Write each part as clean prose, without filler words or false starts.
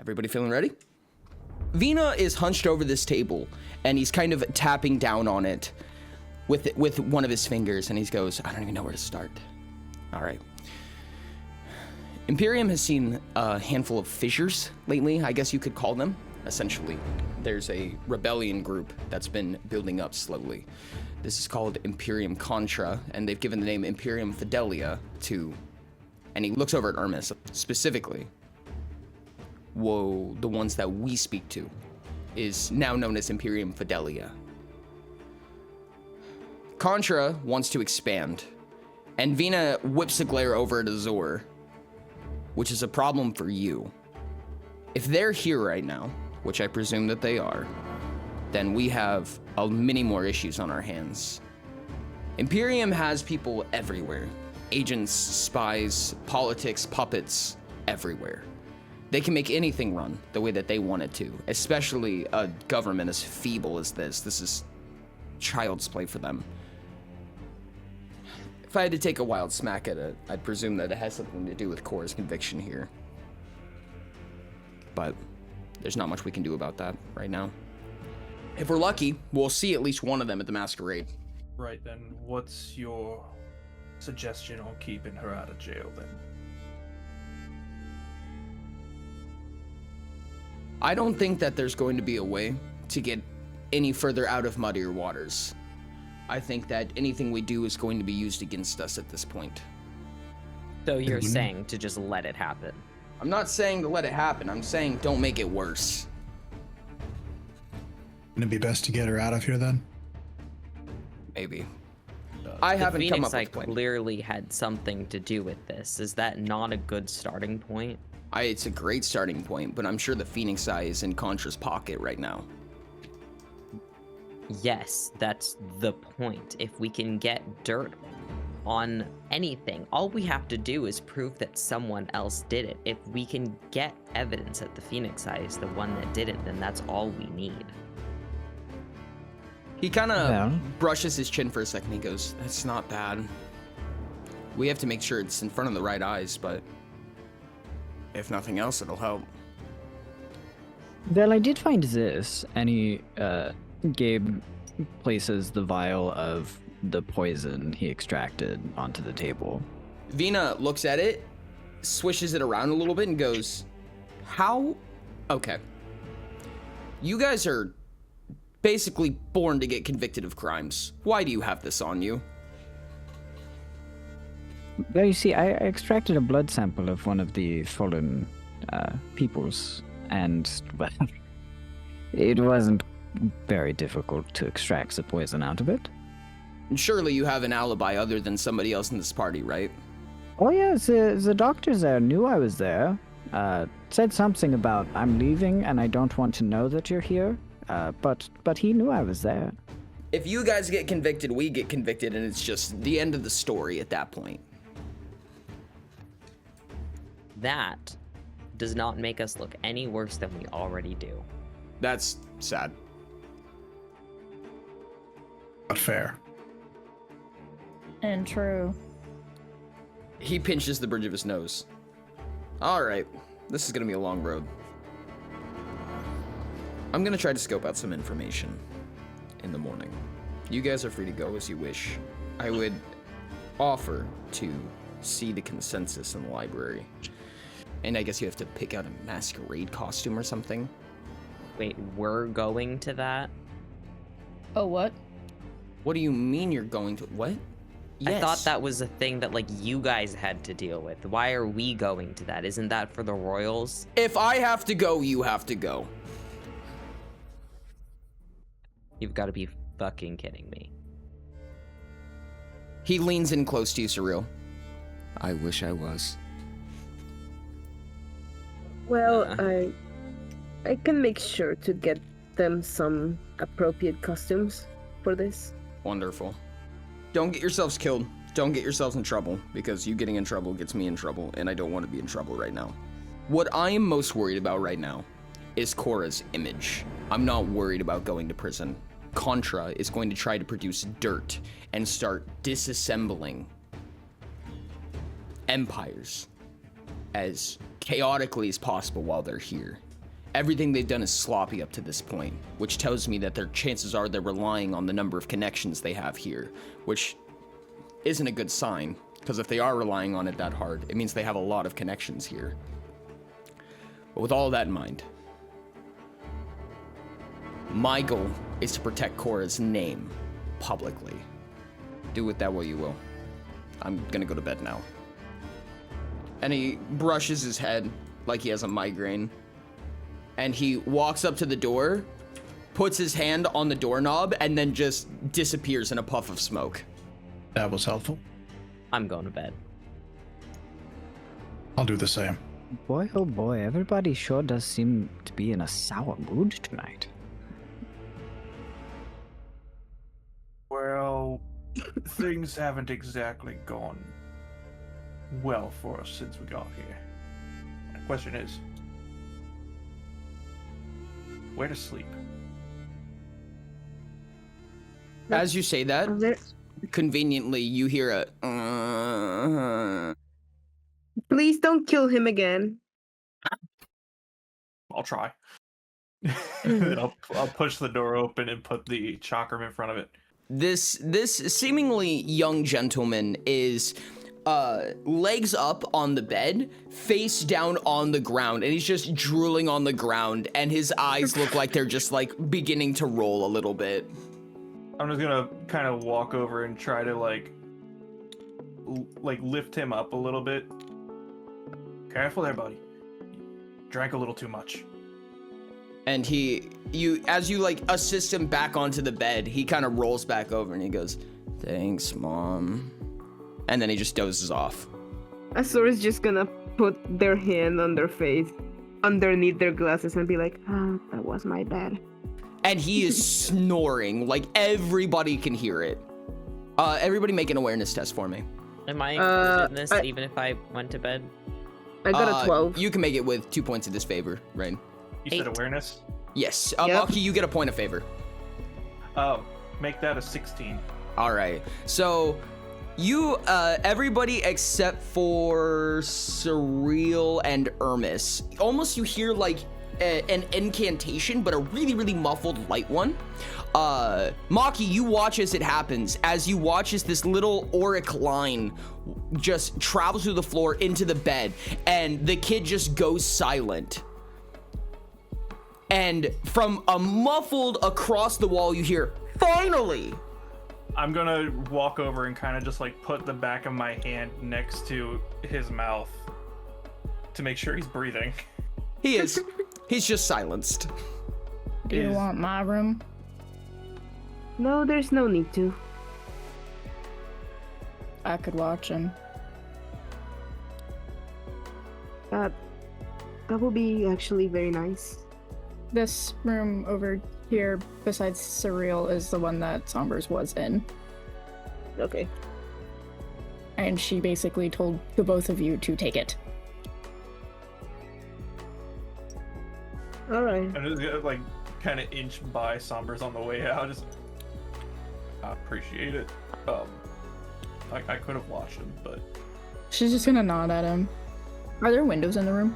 Everybody feeling ready? Vina is hunched over this table, and he's kind of tapping down on it with one of his fingers, and he goes, I don't even know where to start. All right. Imperium has seen a handful of fissures lately, I guess you could call them. Essentially, there's a rebellion group that's been building up slowly. This is called Imperium Contra, and they've given the name Imperium Fidelia to, and he looks over at Hermes specifically. Whoa, the ones that we speak to is now known as Imperium Fidelia. Contra wants to expand, and Vina whips a glare over at Azor, which is a problem for you. If they're here right now, which I presume that they are, then we have many more issues on our hands. Imperium has people everywhere. Agents, spies, politics, puppets, everywhere. They can make anything run the way that they want it to, especially a government as feeble as this. This is child's play for them. If I had to take a wild smack at it, I'd presume that it has something to do with Korra's conviction here. But there's not much we can do about that right now. If we're lucky, we'll see at least one of them at the masquerade. Right, then what's your suggestion on keeping her out of jail then? I don't think that there's going to be a way to get any further out of muddier waters. I think that anything we do is going to be used against us at this point. So you're saying to just let it happen? I'm not saying to let it happen. I'm saying don't make it worse. Wouldn't it be best to get her out of here then? Maybe. I haven't come up with a plan. Clearly had something to do with this. Is that not a good starting point? It's a great starting point, but I'm sure the Phoenix Eye is in Contra's pocket right now. Yes, that's the point. If we can get dirt on anything, all we have to do is prove that someone else did it. If we can get evidence that the Phoenix Eye is the one that did it, then that's all we need. He kind of brushes his chin for a second. He goes, that's not bad. We have to make sure it's in front of the right eyes, but if nothing else, it'll help. Well, I did find this, and he, Gabe places the vial of the poison he extracted onto the table. Vina looks at it, swishes it around a little bit, and goes, how? Okay. You guys are basically born to get convicted of crimes. Why do you have this on you? Well, you see, I extracted a blood sample of one of the fallen peoples, and, well, it wasn't very difficult to extract the poison out of it. And surely you have an alibi other than somebody else in this party, right? Oh yeah, the doctors there knew I was there. Said something about, I'm leaving and I don't want to know that you're here. But he knew I was there. If you guys get convicted, we get convicted, and it's just the end of the story at that point. That does not make us look any worse than we already do. That's sad. Not fair. And true. He pinches the bridge of his nose. All right, this is gonna be a long road. I'm gonna try to scope out some information in the morning. You guys are free to go as you wish. I would offer to see the consensus in the library. And I guess you have to pick out a masquerade costume or something. Wait, we're going to that? Oh, what? What do you mean you're going to, what? Yes. I thought that was a thing that, like, you guys had to deal with. Why are we going to that? Isn't that for the royals? If I have to go, you have to go. You've got to be fucking kidding me. He leans in close to you, Surreal. I wish I was. Well, I can make sure to get them some appropriate costumes for this. Wonderful. Don't get yourselves killed. Don't get yourselves in trouble, because you getting in trouble gets me in trouble, and I don't want to be in trouble right now. What I am most worried about right now is Korra's image. I'm not worried about going to prison. Contra is going to try to produce dirt and start disassembling empires. as chaotically as possible while they're here. Everything they've done is sloppy up to this point, which tells me that their chances are they're relying on the number of connections they have here, which isn't a good sign, because if they are relying on it that hard, it means they have a lot of connections here. But with all that in mind, my goal is to protect Cora's name publicly. Do with that what you will. I'm gonna go to bed now. And he brushes his head like he has a migraine. And he walks up to the door, puts his hand on the doorknob, and then just disappears in a puff of smoke. That was helpful. I'm going to bed. I'll do the same. Boy, oh boy, everybody sure does seem to be in a sour mood tonight. Well, things haven't exactly gone well for us since we got here. The question is, where to sleep? As you say that, conveniently, you hear a... Please don't kill him again. I'll try. Then I'll push the door open and put the chakram in front of it. This seemingly young gentleman is legs up on the bed, face down on the ground, and he's just drooling on the ground, and his eyes look like they're just like beginning to roll a little bit. I'm just gonna kind of walk over and try to like lift him up a little bit. Careful there, buddy. Drank a little too much. And as you like assist him back onto the bed, he kind of rolls back over and he goes, "Thanks, Mom." And then he just dozes off. Azura's just gonna put their hand on their face, underneath their glasses, and be like, that was my bad. And he is snoring, like everybody can hear it. Everybody make an awareness test for me. Am I included in this even if I went to bed? I got a 12. You can make it with 2 points of disfavor, right? You said 8. awareness? Yes. Yep. Maki, you get a point of favor. Oh, make that a 16. All right. So you, everybody except for Surreal and Ermis, almost you hear like an incantation, but a really, really muffled light one. Maki, you watch as it happens, as you watch as this little auric line just travels through the floor into the bed, and the kid just goes silent. And from a muffled across the wall, you hear, "Finally!" I'm gonna walk over and kind of just like put the back of my hand next to his mouth to make sure he's breathing. He is. He's just silenced. Do you want my room? No, there's no need to. I could watch him. That would be actually very nice. This room over here, besides Surreal, is the one that Sombers was in. Okay. And she basically told the both of you to take it. Alright. I'm just gonna like kind of inch by Sombers on the way out. Just I appreciate it. I could have watched him, but She's just gonna nod at him. Are there windows in the room?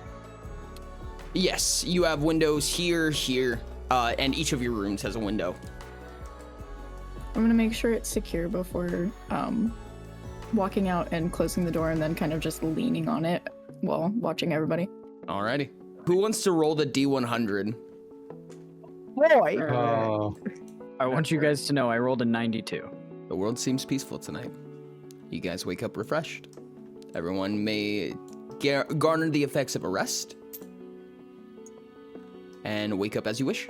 Yes, you have windows here, and each of your rooms has a window. I'm gonna make sure it's secure before walking out and closing the door and then kind of just leaning on it while watching everybody. Alrighty. Who wants to roll the D100? Boy! I want you guys to know I rolled a 92. The world seems peaceful tonight. You guys wake up refreshed. Everyone may garner the effects of a rest and wake up as you wish.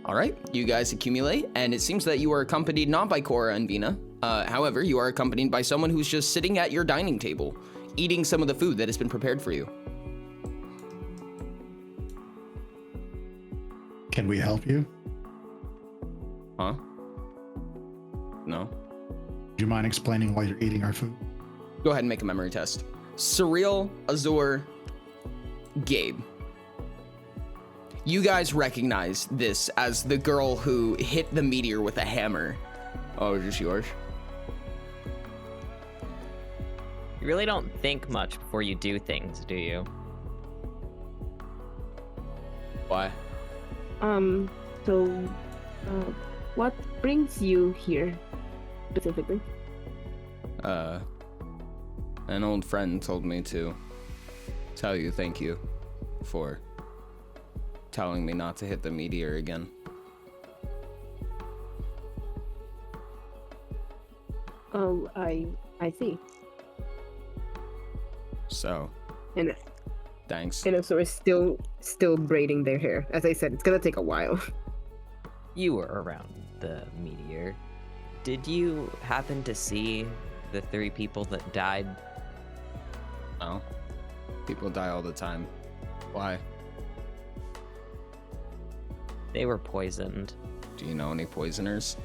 All right, you guys accumulate, and it seems that you are accompanied not by Cora and Vina. However, you are accompanied by someone who's just sitting at your dining table, eating some of the food that has been prepared for you. Can we help you? Huh? No? Do you mind explaining why you're eating our food? Go ahead and make a memory test. Surreal, Azur, Gabe. You guys recognize this as the girl who hit the meteor with a hammer. Oh, is this yours? You really don't think much before you do things, do you? Why? So, what brings you here specifically? An old friend told me to tell you thank you for telling me not to hit the meteor again. Oh, I see. So, And thanks. Dinosaur is still braiding their hair. As I said, it's gonna take a while. You were around the meteor. Did you happen to see the 3 people that died? No. People die all the time. Why? They were poisoned. Do you know any poisoners?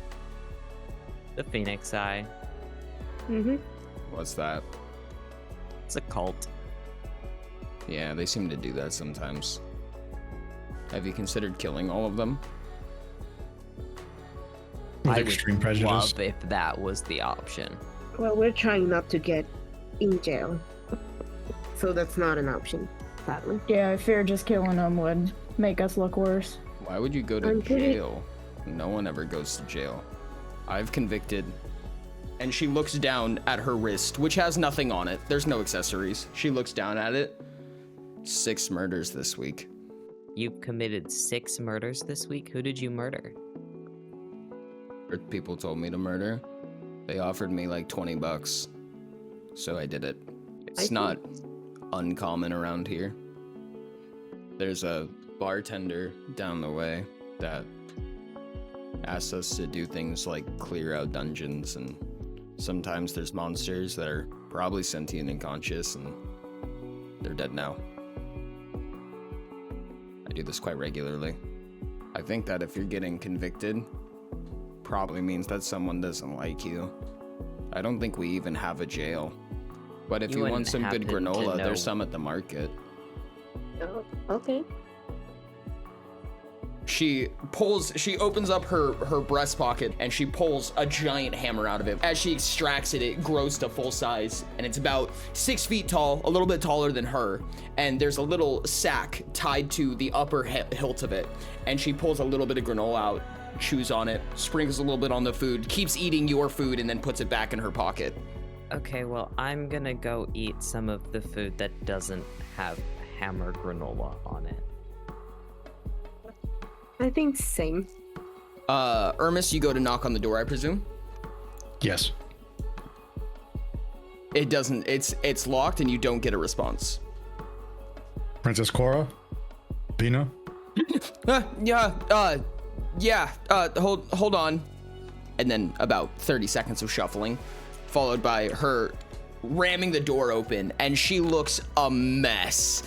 The Phoenix Eye. Mm-hmm. What's that? It's a cult. Yeah, they seem to do that sometimes. Have you considered killing all of them? With I extreme would prejudice. love if that was the option. Well, we're trying not to get in jail, so that's not an option, sadly. Yeah, I fear just killing them would make us look worse. Why would you go to I'm pretty- jail? No one ever goes to jail. I've convicted. And she looks down at her wrist, which has nothing on it. There's no accessories. She looks down at it. 6 murders this week. You've committed 6 murders this week. Who did you murder? People told me to murder. They offered me like $20. So I did it. It's see. not uncommon around here. There's a bartender down the way that asks us to do things like clear out dungeons, and sometimes there's monsters that are probably sentient and conscious, and they're dead now. I do this quite regularly. I think that if you're getting convicted, probably means that someone doesn't like you. I don't think we even have a jail. But if You you want wouldn't some good happen to granola, know- there's some at the market. Oh, okay. She opens up her breast pocket and she pulls a giant hammer out of it. As she extracts it, it grows to full size and it's about 6 feet tall, a little bit taller than her. And there's a little sack tied to the upper hilt of it. And she pulls a little bit of granola out, chews on it, sprinkles a little bit on the food, keeps eating your food, and then puts it back in her pocket. Okay, well, I'm gonna go eat some of the food that doesn't have hammer granola on it. I think same. Ermis, you go to knock on the door, I presume? Yes. It doesn't, it's locked and you don't get a response. Princess Cora? Bina? Hold on. And then about 30 seconds of shuffling, followed by her ramming the door open, and she looks a mess.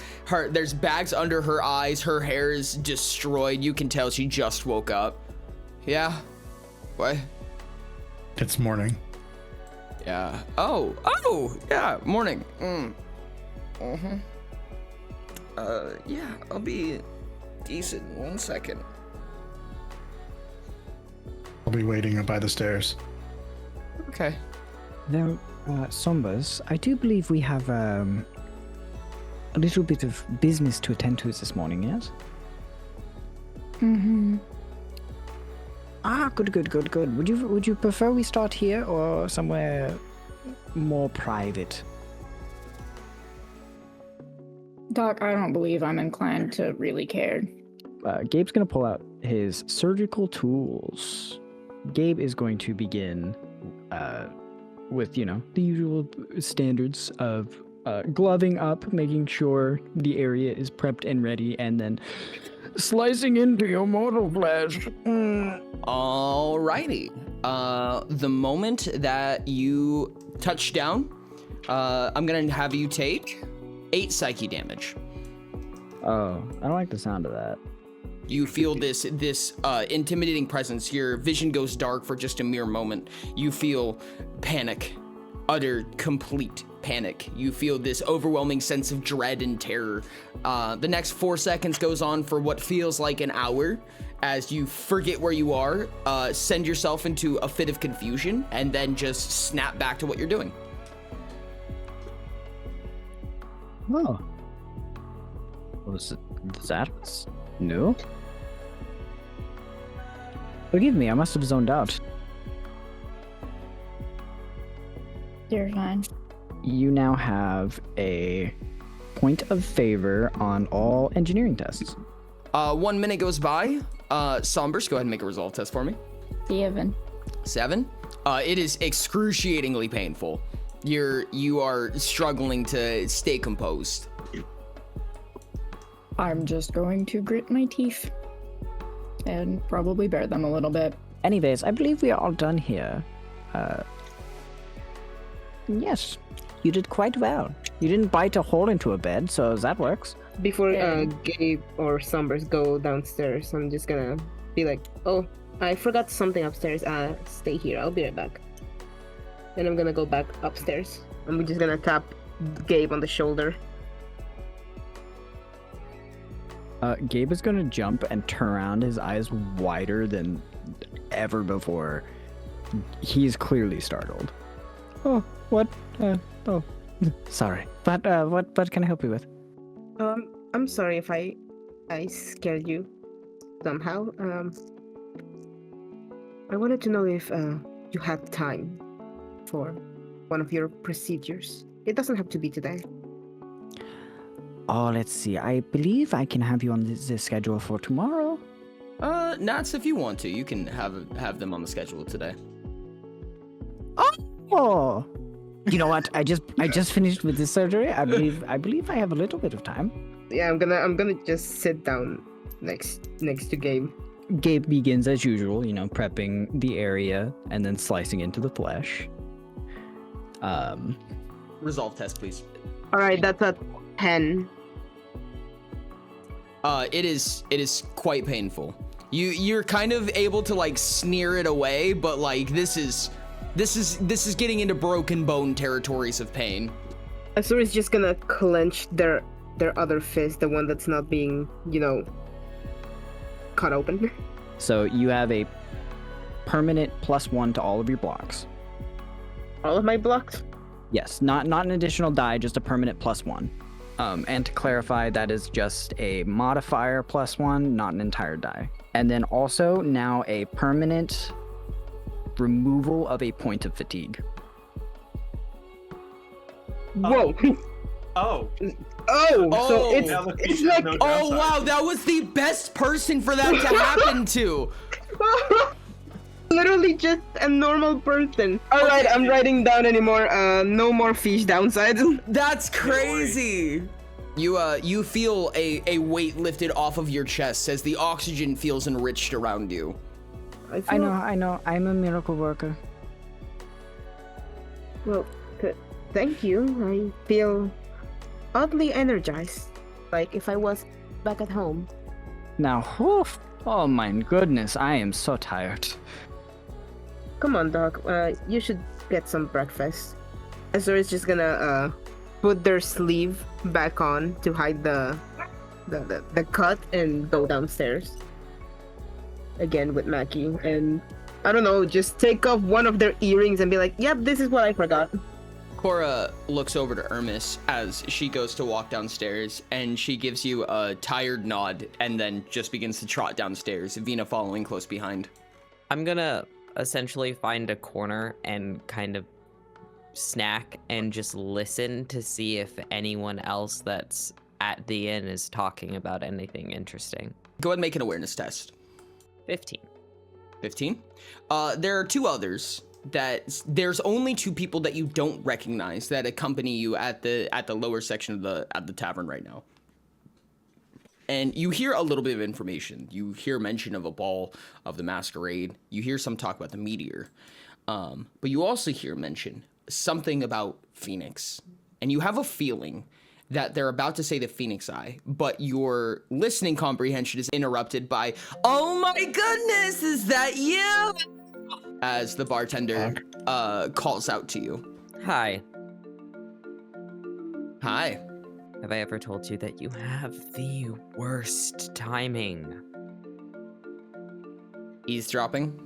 There's bags under her eyes, her hair is destroyed. You can tell she just woke up. Yeah? What? It's morning. Yeah. Oh, yeah, morning. Yeah, I'll be decent in 1 second. I'll be waiting by the stairs. Okay. Now, Sombers, I do believe we have a little bit of business to attend to this morning, yes? Mm-hmm. Ah, good. Would you prefer we start here or somewhere more private? Doc, I don't believe I'm inclined to really care. Gabe's gonna pull out his surgical tools. Gabe is going to begin with, the usual standards of gloving up, making sure the area is prepped and ready, and then slicing into your mortal flesh. Alrighty. The moment that you touch down, I'm gonna have you take 8 psyche damage. Oh, I don't like the sound of that. You feel this intimidating presence. Your vision goes dark for just a mere moment. You feel panic, utter, complete panic. You feel this overwhelming sense of dread and terror. The next 4 seconds goes on for what feels like an hour as you forget where you are, send yourself into a fit of confusion, and then just snap back to what you're doing. Oh. Was it that was new? Forgive me, I must have zoned out. You're fine. You now have a point of favor on all engineering tests. 1 minute goes by. Sombers, go ahead and make a resolve test for me. 7. 7. It is excruciatingly painful. You are struggling to stay composed. I'm just going to grit my teeth and probably bear them a little bit. Anyways, I believe we are all done here. Yes, you did quite well. You didn't bite a hole into a bed, so that works. Before Yeah. Gabe or Summers go downstairs, I'm just gonna be like, oh, I forgot something upstairs. Stay here. I'll be right back. And I'm gonna go back upstairs. I'm just gonna tap Gabe on the shoulder. Gabe is going to jump and turn around, his eyes wider than ever before. He's clearly startled. Oh, what? Oh, sorry. But what can I help you with? I'm sorry if I scared you somehow. I wanted to know if you had time for one of your procedures. It doesn't have to be today. Oh, let's see. I believe I can have you on the schedule for tomorrow. Nats, if you want to, you can have them on the schedule today. Oh, you know what? I just finished with this surgery. I believe I have a little bit of time. Yeah, I'm gonna just sit down next to Gabe. Gabe begins as usual, prepping the area and then slicing into the flesh. Resolve test, please. All right, that's a 10. It is quite painful. You're kind of able to like sneer it away, but like this is getting into broken bone territories of pain. Azura's just gonna clench their other fist, the one that's not being, cut open. So you have a permanent +1 to all of your blocks. All of my blocks? Yes, not an additional die, just a permanent +1. And to clarify, that is just a modifier +1, not an entire die. And then also now a permanent removal of a point of fatigue. Whoa! Oh, So it's now the it's feature like has no Oh downside. wow, that was the best person for that to happen to. literally just a normal person. All right, I'm writing down anymore. No more fish downsides. That's crazy. You feel a weight lifted off of your chest as the oxygen feels enriched around you. I know. I'm a miracle worker. Well, thank you. I feel oddly energized, like if I was back at home. Now, oh my goodness, I am so tired. Come on, Doc. You should get some breakfast. Azura's just gonna put their sleeve back on to hide the cut and go downstairs again with Mackie, and I don't know, just take off one of their earrings and be like, "Yep, this is what I forgot." Cora looks over to Ermis as she goes to walk downstairs, and she gives you a tired nod and then just begins to trot downstairs, Vina following close behind. I'm gonna essentially find a corner and kind of snack and just listen to see if anyone else that's at the inn is talking about anything interesting. Go ahead and make an awareness test. 15. 15. There are two others that there's only two people that you don't recognize that accompany you at the lower section of the tavern right now. And you hear a little bit of information. You hear mention of a ball of the masquerade. You hear some talk about the meteor. But you also hear mention something about Phoenix. And you have a feeling that they're about to say the Phoenix Eye, but your listening comprehension is interrupted by, "Oh my goodness, is that you?" As the bartender calls out to you. Hi. Hi. Have I ever told you that you have the worst timing? Eavesdropping?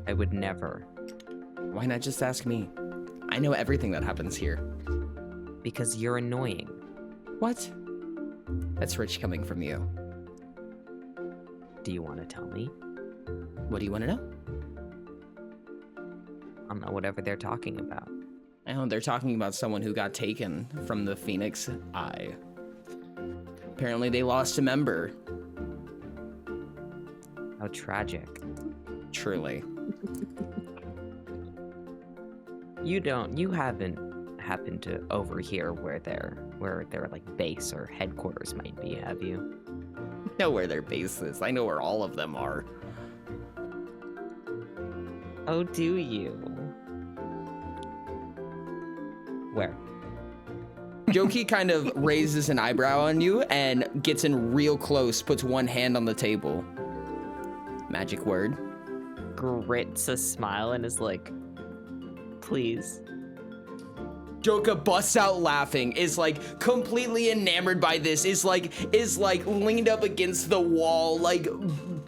I would never. Why not just ask me? I know everything that happens here. Because you're annoying. What? That's rich coming from you. Do you want to tell me? What do you want to know? I don't know, whatever they're talking about. Oh, they're talking about someone who got taken from the Phoenix Eye. Apparently they lost a member. How tragic. Truly. You haven't happened to overhear where their like base or headquarters might be, have you? I know where their base is. I know where all of them are. Oh, do you? Where? Joki kind of raises an eyebrow on you and gets in real close, puts one hand on the table. Magic word. Grits a smile and is like, please. Joka busts out laughing, is like completely enamored by this, is like leaned up against the wall, like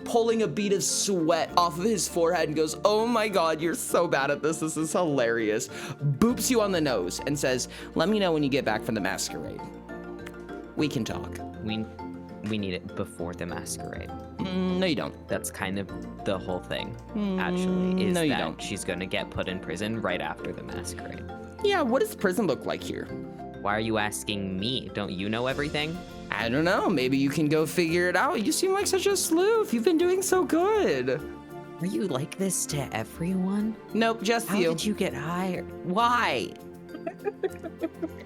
pulling a bead of sweat off of his forehead and goes, "Oh my god, you're so bad at this. This is hilarious." Boops you on the nose and says, "Let me know when you get back from the masquerade. We can talk." We need it before the masquerade. No, you don't. That's kind of the whole thing, actually, is no, you that don't. she's gonna get put in prison right after the masquerade. Yeah, what does prison look like here? Why are you asking me? Don't you know everything? I don't know. Maybe you can go figure it out. You seem like such a sleuth. You've been doing so good. Are you like this to everyone? Nope, just How you. did you get hired? Why?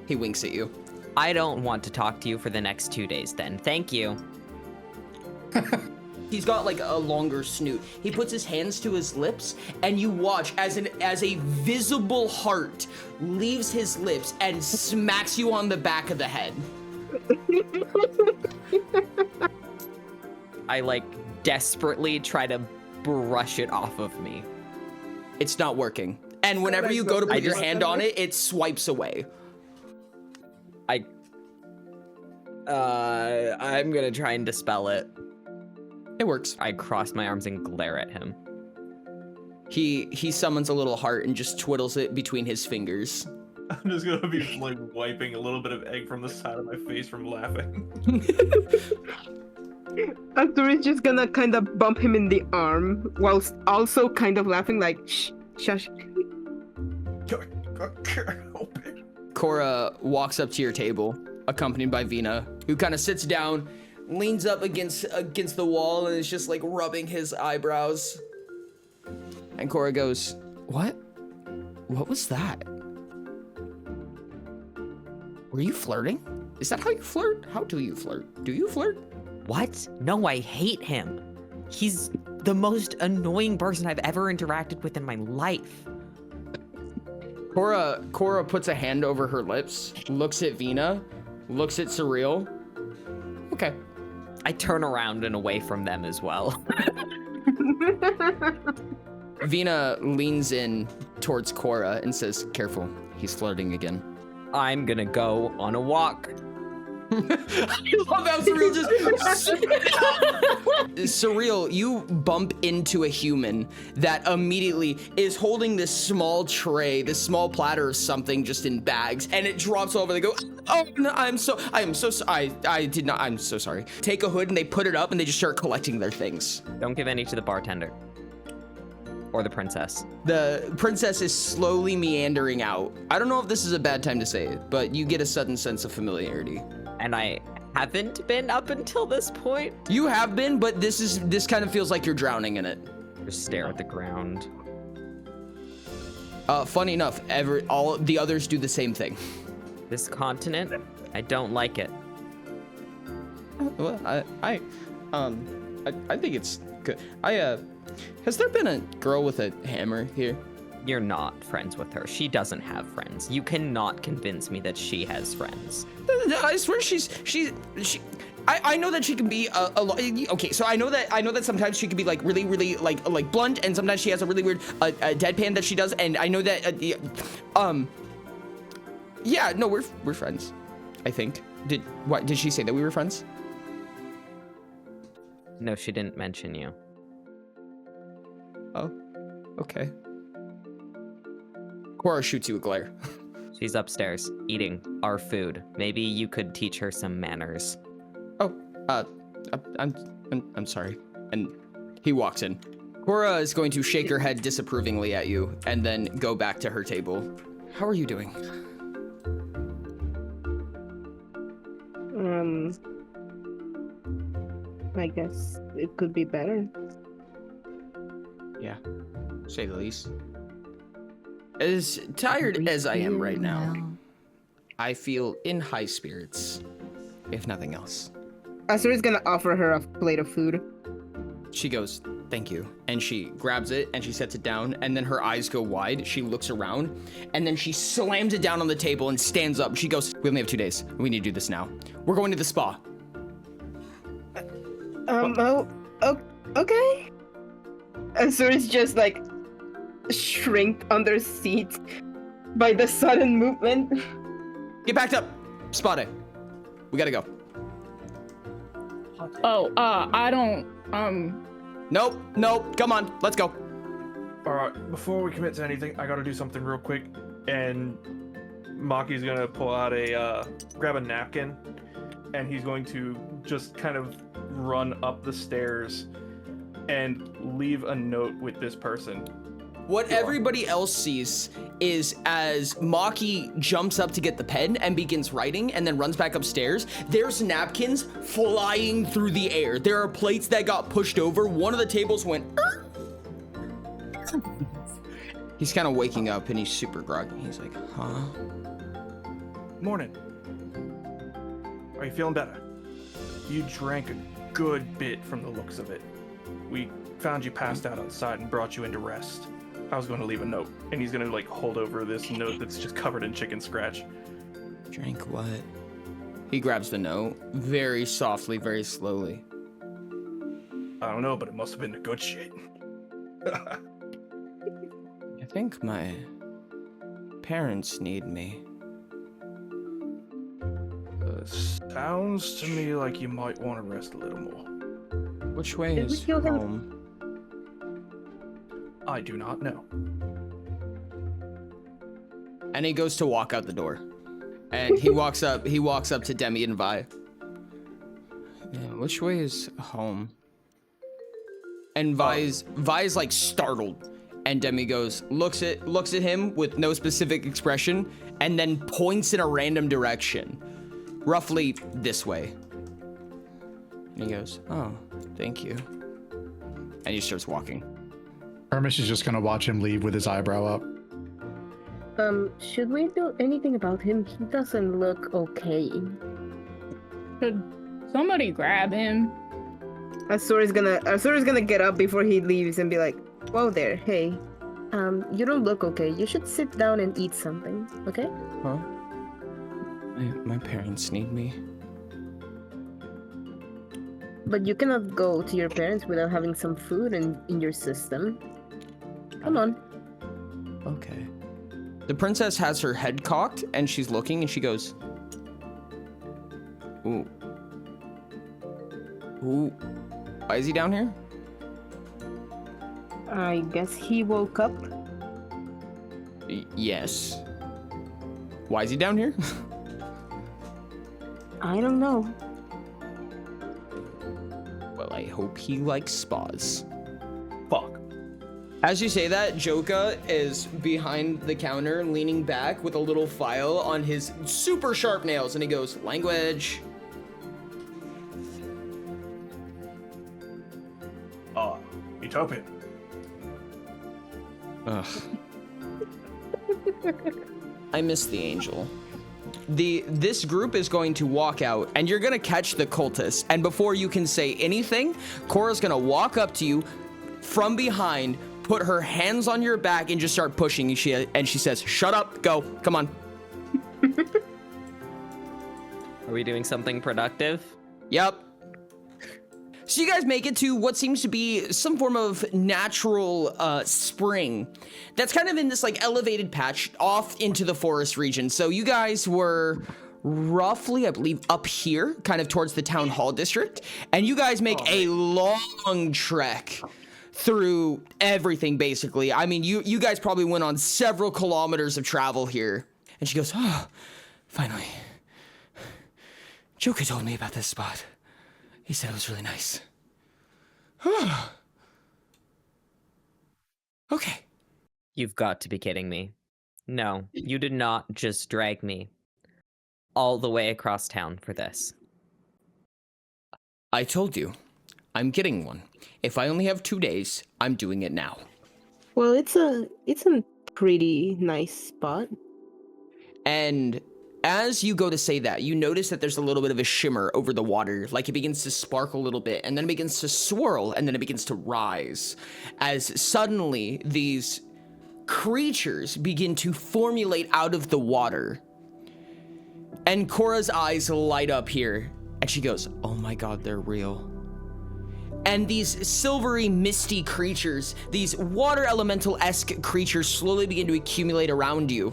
He winks at you. I don't want to talk to you for the next 2 days then. Thank you. He's got like a longer snoot. He puts his hands to his lips, and you watch as a visible heart leaves his lips and smacks you on the back of the head. I like desperately try to brush it off of me. It's not working. And whenever you go to put your just- hand on it, it swipes away. I'm gonna try and dispel it. It works. I cross my arms and glare at him. He summons a little heart and just twiddles it between his fingers. I'm just gonna be like wiping a little bit of egg from the side of my face from laughing. Arthur is just gonna kind of bump him in the arm whilst also kind of laughing like, shh, shush. Cora walks up to your table, accompanied by Vina, who kind of sits down, leans up against the wall, and is just like rubbing his eyebrows. And Cora goes, "What? What was that? Were you flirting? Is that how you flirt? How do you flirt? Do you flirt?" What? No, I hate him. He's the most annoying person I've ever interacted with in my life. Cora puts a hand over her lips, looks at Vina, looks at Surreal. Okay. I turn around and away from them as well. Vina leans in towards Cora and says, "Careful, he's flirting again." I'm gonna go on a walk. I love how Surreal just... Surreal, you bump into a human that immediately is holding this small tray, this small platter of something just in bags, and it drops over. They go, "Oh, no, I am so sorry. I'm so sorry." Take a hood and they put it up and they just start collecting their things. Don't give any to the bartender. Or the princess. The princess is slowly meandering out. I don't know if this is a bad time to say it, but you get a sudden sense of familiarity. And I haven't been up until this point. You have been, but this kind of feels like you're drowning in it. Just stare at the ground. Funny enough, all the others do the same thing. This continent, I don't like it. Well, I think it's good. Has there been a girl with a hammer here? You're not friends with her. She doesn't have friends. You cannot convince me that she has friends. I swear I know that she can be a lot. Okay, so I know that sometimes she can be like really like blunt, and sometimes she has a really weird deadpan that she does, and I know that yeah, no, we're friends. I think. Did she say that we were friends? No, she didn't mention you. Oh, okay. Cora shoots you a glare. She's upstairs eating our food. Maybe you could teach her some manners. Oh, I'm sorry. And he walks in. Cora is going to shake her head disapprovingly at you and then go back to her table. How are you doing? I guess it could be better. Yeah, say the least. As tired as I am right now, I feel in high spirits, if nothing else. Azura's gonna offer her a plate of food. She goes, thank you. And she grabs it and she sets it down, and then her eyes go wide. She looks around and then she slams it down on the table and stands up. She goes, we only have 2 days. We need to do this now. We're going to the spa. Okay. Azura's just like shrinked under seat by the sudden movement. Get backed up. Spa day. We gotta go. Oh, I don't, Nope. Come on. Let's go. Alright, before we commit to anything, I gotta do something real quick. And Maki's gonna pull out grab a napkin, and he's going to just kind of run up the stairs and leave a note with this person. What everybody else sees is as Maki jumps up to get the pen and begins writing and then runs back upstairs, there's napkins flying through the air. There are plates that got pushed over. One of the tables went... He's kind of waking up and he's super groggy. He's like, huh? Morning. Are you feeling better? You drank a good bit from the looks of it. We found you passed out outside and brought you into rest. I was going to leave a note, and he's going to like hold over this note that's just covered in chicken scratch. Drank what? He grabs the note very softly, very slowly. I don't know, but it must have been the good shit. I think my parents need me. Sounds to me like you might want to rest a little more. Which way Did we is kill him? home? I do not know. And he goes to walk out the door. And he walks up to Demi and Vi. Yeah, which way is home? And Vi's like startled. And Demi goes, looks at him with no specific expression, and then points in a random direction. Roughly this way. And he goes, oh, thank you. And he starts walking. Hermes is just gonna watch him leave with his eyebrow up. Should we do anything about him? He doesn't look okay. should somebody grab him? Azura's gonna get up before he leaves and be like, whoa there, hey. You don't look okay. You should sit down and eat something, okay? Huh? My parents need me. But you cannot go to your parents without having some food in your system. Come on. Okay. The princess has her head cocked and she's looking and she goes, ooh. Ooh. Why is he down here? I guess he woke up. Yes. Why is he down here? I don't know. Well, I hope he likes spas. Fuck. As you say that, Joka is behind the counter, leaning back with a little file on his super sharp nails, and he goes, language. Utopia. Ugh. I miss the angel. This group is going to walk out, and you're gonna catch the cultist. And before you can say anything, Cora's gonna walk up to you from behind, put her hands on your back, and just start pushing. And she says, "Shut up, go, come on." Are we doing something productive? Yep. So you guys make it to what seems to be some form of natural spring that's kind of in this like elevated patch off into the forest region. So you guys were roughly, I believe, up here, kind of towards the town hall district, and you guys make a long trek through everything, basically. I mean, you guys probably went on several kilometers of travel here. And she goes, oh, finally. Joker told me about this spot. He said it was really nice. Okay. You've got to be kidding me. No, you did not just drag me all the way across town for this. I told you. I'm getting one. If I only have 2 days, I'm doing it now. Well, it's a pretty nice spot. And as you go to say that, you notice that there's a little bit of a shimmer over the water, like it begins to sparkle a little bit, and then it begins to swirl, and then it begins to rise. As suddenly, these creatures begin to formulate out of the water. And Cora's eyes light up here, and she goes, oh my god, they're real. And these silvery, misty creatures, these water elemental-esque creatures slowly begin to accumulate around you.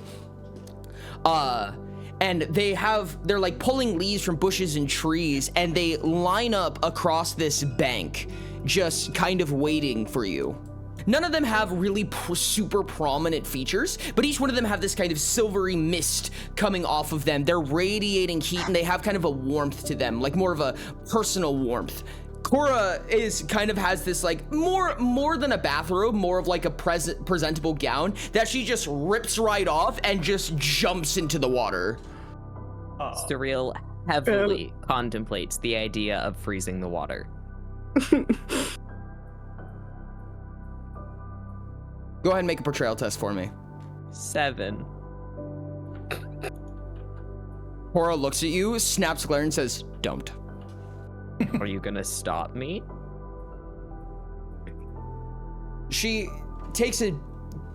And they're like pulling leaves from bushes and trees, and they line up across this bank, just kind of waiting for you. None of them have really super prominent features, but each one of them have this kind of silvery mist coming off of them. They're radiating heat, and they have kind of a warmth to them, like more of a personal warmth. Cora has this like more than a bathrobe, more of like a presentable gown that she just rips right off and just jumps into the water. Surreal heavily contemplates the idea of freezing the water. Go ahead and make a portrayal test for me. 7. Cora looks at you, snaps a glare, and says, don't. Are you gonna stop me? She takes a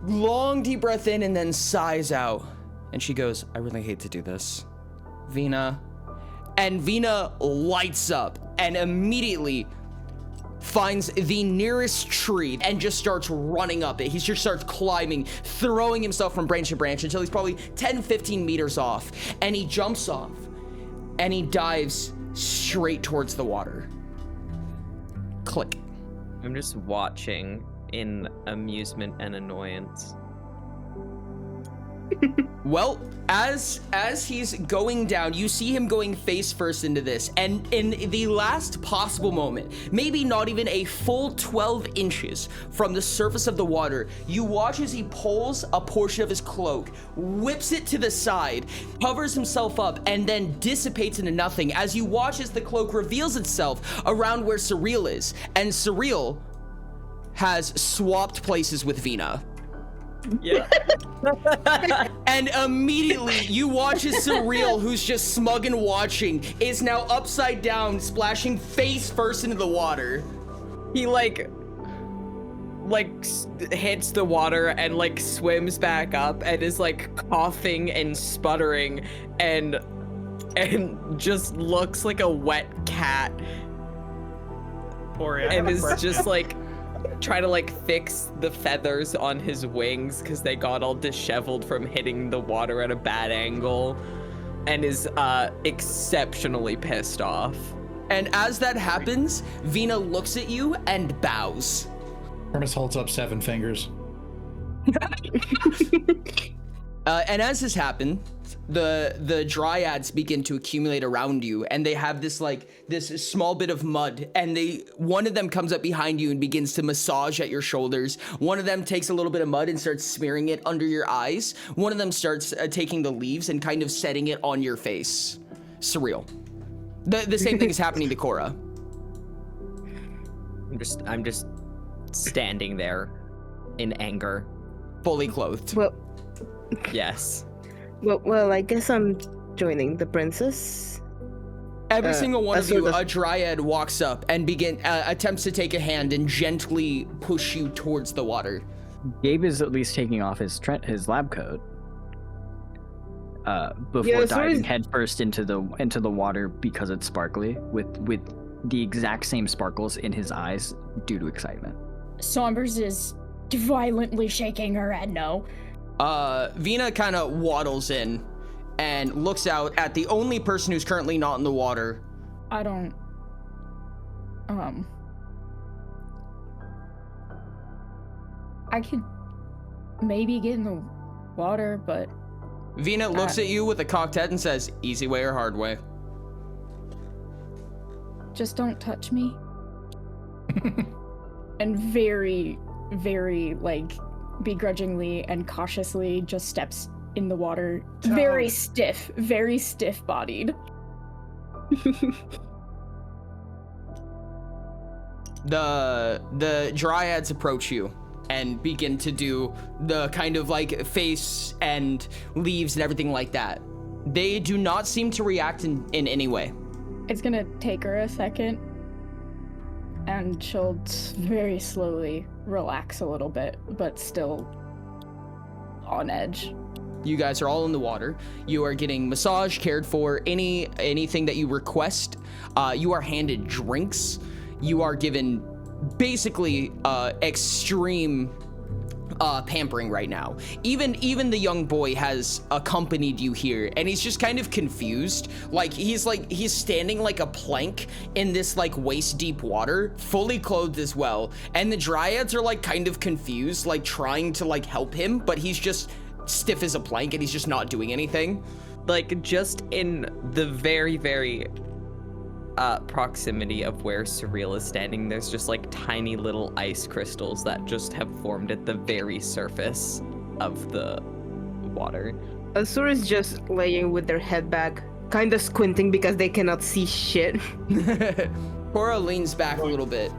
long deep breath in and then sighs out. And she goes, I really hate to do this. Vina. And Vina lights up and immediately finds the nearest tree and just starts running up it. He just starts climbing, throwing himself from branch to branch until he's probably 10, 15 meters off. And he jumps off and he dives straight towards the water. Click. I'm just watching in amusement and annoyance. Well, as he's going down, you see him going face first into this, and in the last possible moment, maybe not even a full 12 inches from the surface of the water, you watch as he pulls a portion of his cloak, whips it to the side, covers himself up, and then dissipates into nothing as you watch as the cloak reveals itself around where Surreal is, and Surreal has swapped places with Vina. Yeah. And immediately you watch as Surreal, who's just smug and watching, is now upside down, splashing face first into the water. He hits the water and like swims back up and is like coughing and sputtering and just looks like a wet cat. And is just like trying to like fix the feathers on his wings because they got all disheveled from hitting the water at a bad angle, and is exceptionally pissed off. And as that happens, Vina looks at you and bows. Ernest holds up 7 fingers. And as this happens, the dryads begin to accumulate around you, and they have this small bit of mud, and one of them comes up behind you and begins to massage at your shoulders. One of them takes a little bit of mud and starts smearing it under your eyes. One of them starts taking the leaves and kind of setting it on your face. Surreal. The same thing is happening to Cora. I'm just standing there in anger. Fully clothed. Well, Yes. well, I guess I'm joining the princess. Every single one of so you, a dryad walks up and attempts to take a hand and gently push you towards the water. Gabe is at least taking off his lab coat before diving headfirst into the water because it's sparkly with the exact same sparkles in his eyes due to excitement. Sombers is violently shaking her head no. Vina kind of waddles in and looks out at the only person who's currently not in the water. I don't... I could maybe get in the water, but Vina looks at you with a cocked head and says, easy way or hard way? Just don't touch me. And very, very, like, begrudgingly and cautiously just steps in the water. Very stiff-bodied. The dryads approach you and begin to do the kind of like face and leaves and everything like that. They do not seem to react in any way. It's gonna take her a second, and she'll very slowly relax a little bit, but still on edge. You guys are all in the water. You are getting massage, cared for, anything that you request. You are handed drinks. You are given basically extreme pampering right now. Even the young boy has accompanied you here, and he's just kind of confused. He's standing like a plank in this like waist deep water, fully clothed as well. And the dryads are like kind of confused, like trying to like help him, but he's just stiff as a plank and he's just not doing anything. Like, just in the very, very proximity of where Surreal is standing, there's just like tiny little ice crystals that just have formed at the very surface of the water. Azur is just laying with their head back, kind of squinting because they cannot see shit. Cora leans back a little bit.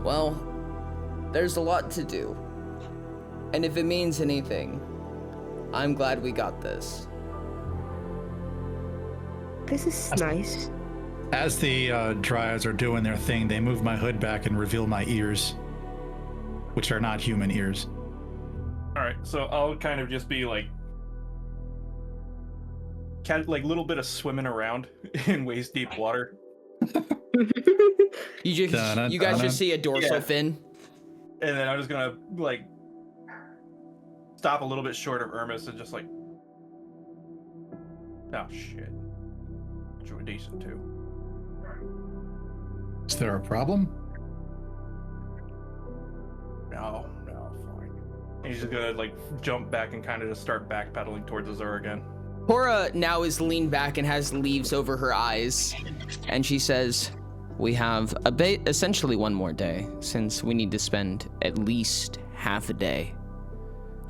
Well, there's a lot to do. And if it means anything, I'm glad we got this. This is nice. As the dryads are doing their thing, they move my hood back and reveal my ears, which are not human ears. All right, so I'll kind of just be like little bit of swimming around in waist deep water. You guys just see a dorsal fin. And then I'm just gonna like stop a little bit short of Irmis and just like, oh shit, enjoy decent too. Is there a problem? No, fine. And he's just gonna like jump back and kind of just start backpedaling towards Azur again. Cora now is leaned back and has leaves over her eyes, and she says, we have essentially one more day, since we need to spend at least half a day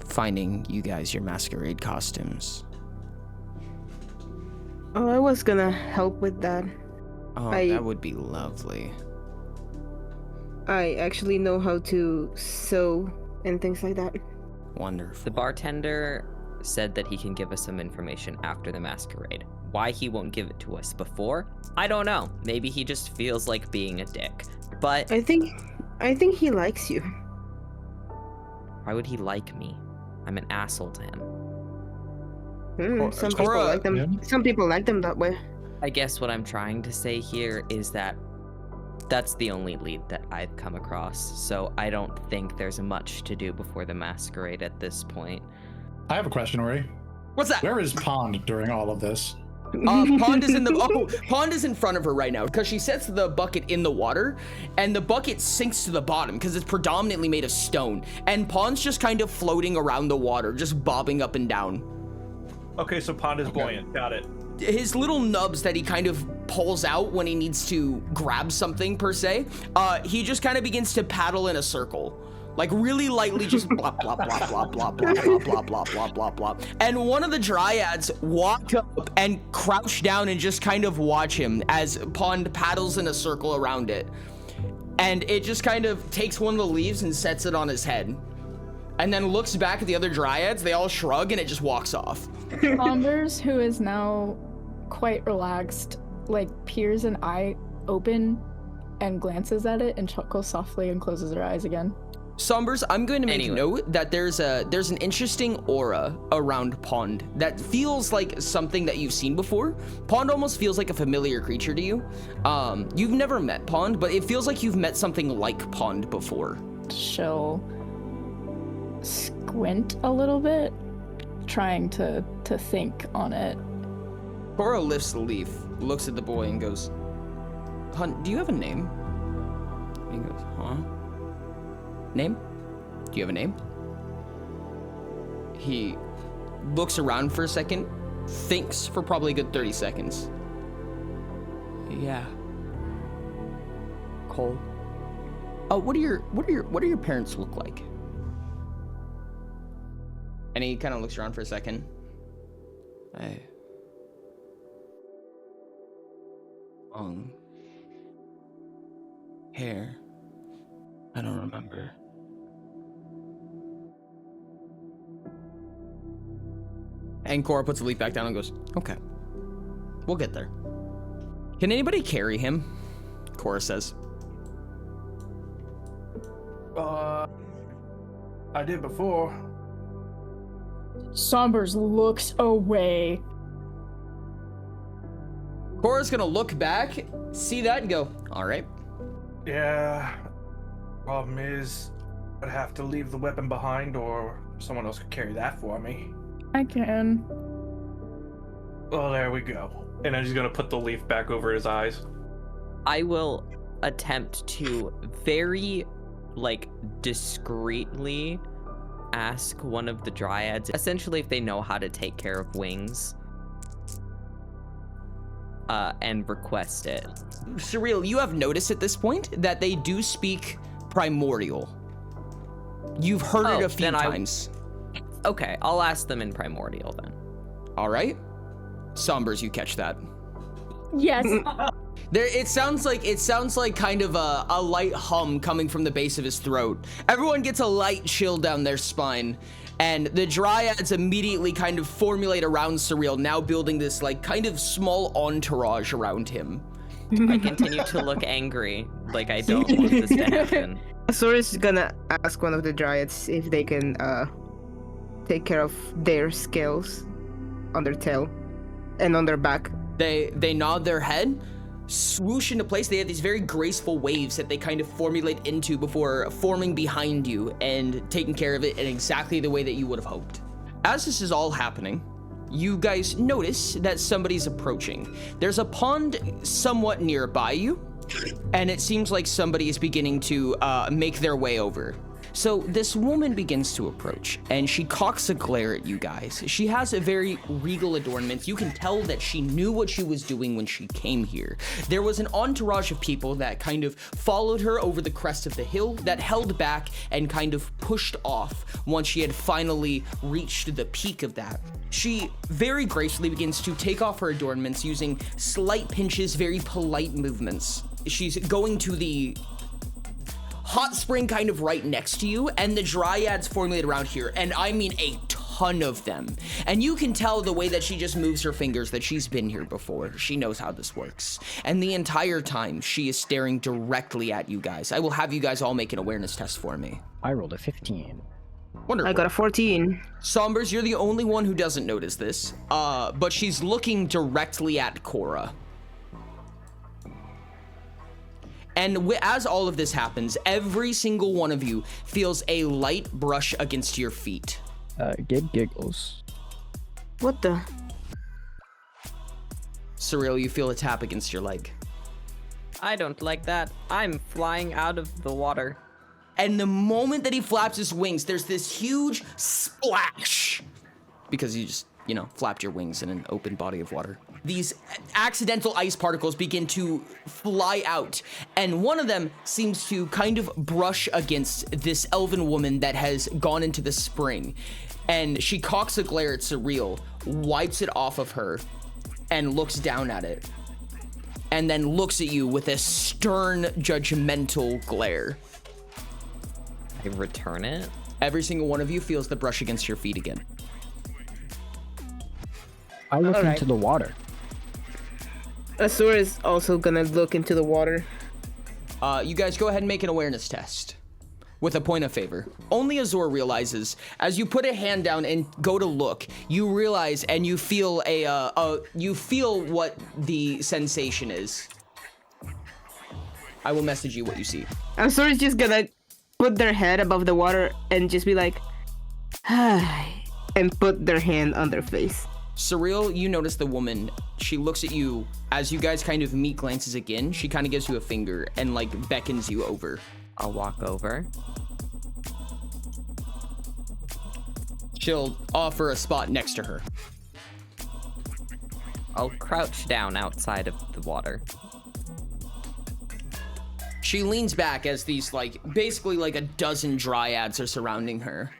finding you guys your masquerade costumes. Oh, I was gonna help with that. Oh, that would be lovely. I actually know how to sew and things like that. Wonderful. The bartender said that he can give us some information after the masquerade. Why he won't give it to us before, I don't know. Maybe he just feels like being a dick. But I think he likes you. Why would he like me? I'm an asshole to him. Some people like them. Yeah. Some people like them that way. I guess what I'm trying to say here is that that's the only lead that I've come across, so I don't think there's much to do before the masquerade at this point. I have a question, Ori. What's that? Where is Pond during all of this? Pond is Pond is in front of her right now because she sets the bucket in the water and the bucket sinks to the bottom because it's predominantly made of stone, and Pond's just kind of floating around the water, just bobbing up and down. Okay, so Pond is buoyant. Got it. His little nubs that he kind of pulls out when he needs to grab something per se, he just kind of begins to paddle in a circle. Like really lightly, just blop, blop, blop, blop, blop, blop, blop, blop, blop, blop, blop, blop. And one of the dryads walk up and crouch down and just kind of watch him as Pond paddles in a circle around it. And it just kind of takes one of the leaves and sets it on his head. And then looks back at the other dryads, they all shrug, and it just walks off. Bombers, who is now quite relaxed, like peers an eye open and glances at it and chuckles softly and closes her eyes again. Sombers, I'm going to make note that there's an interesting aura around Pond that feels like something that you've seen before. Pond almost feels like a familiar creature to you. You've never met Pond, but it feels like you've met something like Pond before. She'll squint a little bit, trying to think on it. Cora lifts the leaf, looks at the boy, and goes, "Hun, do you have a name?" He goes, "Huh? Name? Do you have a name?" He looks around for a second, thinks for probably a good 30 seconds. Yeah. Cole. What do your parents look like? And he kind of looks around for a second. Long hair. I don't remember. And Cora puts the leaf back down and goes, okay, we'll get there. Can anybody carry him? Cora says. I did before. Sombers looks away. Cora's gonna look back, see that, and go, all right. Yeah. Problem is, I'd have to leave the weapon behind, or someone else could carry that for me. I can. Well, there we go. And then he's gonna put the leaf back over his eyes. I will attempt to very, discreetly ask one of the dryads, essentially if they know how to take care of wings, and request it. Surreal, you have noticed at this point that they do speak primordial. You've heard it a few times. Okay, I'll ask them in primordial then. All right. Sombers, you catch that. Yes. It sounds like kind of a light hum coming from the base of his throat. Everyone gets a light chill down their spine, and the dryads immediately kind of formulate around Surreal, now building this kind of small entourage around him. I continue to look angry, like I don't want this to happen. Azura's gonna ask one of the dryads if they can take care of their scales on their tail and on their back. They nod their head, swoosh into place. They have these very graceful waves that they kind of formulate into before forming behind you and taking care of it in exactly the way that you would have hoped. As this is all happening, you guys notice that somebody's approaching. There's a pond somewhat nearby you, and it seems like somebody is beginning to make their way over. So this woman begins to approach, and she cocks a glare at you guys. She has a very regal adornment. You can tell that she knew what she was doing when she came here. There was an entourage of people that kind of followed her over the crest of the hill, that held back and kind of pushed off once she had finally reached the peak of that. She very gracefully begins to take off her adornments using slight pinches, very polite movements. She's going to the hot spring kind of right next to you, and the dryads formulate around here, and I mean a ton of them. And you can tell the way that she just moves her fingers that she's been here before. She knows how this works. And the entire time, she is staring directly at you guys. I will have you guys all make an awareness test for me. I rolled a 15. Wonderful. I got a 14. Sombers, you're the only one who doesn't notice this, but she's looking directly at Cora. And as all of this happens, every single one of you feels a light brush against your feet. Gabe giggles. What the? Surreal, you feel a tap against your leg. I don't like that. I'm flying out of the water. And the moment that he flaps his wings, there's this huge splash. Because you just, flapped your wings in an open body of water. These accidental ice particles begin to fly out, and one of them seems to kind of brush against this elven woman that has gone into the spring. And she cocks a glare at Surreal, wipes it off of her, and looks down at it. And then looks at you with a stern, judgmental glare. I return it? Every single one of you feels the brush against your feet again. I look into the water. Azura is also gonna look into the water. You guys go ahead and make an awareness test with a point of favor. Only Azura realizes, as you put a hand down and go to look, you realize and you feel you feel what the sensation is. I will message you what you see. Azura's just gonna put their head above the water and just be like, and put their hand on their face. Surreal, you notice the woman, she looks at you as you guys kind of meet glances again. She kind of gives you a finger and beckons you over. I'll walk over. She'll offer a spot next to her. I'll crouch down outside of the water. She leans back as these, like, basically like a dozen dryads are surrounding her.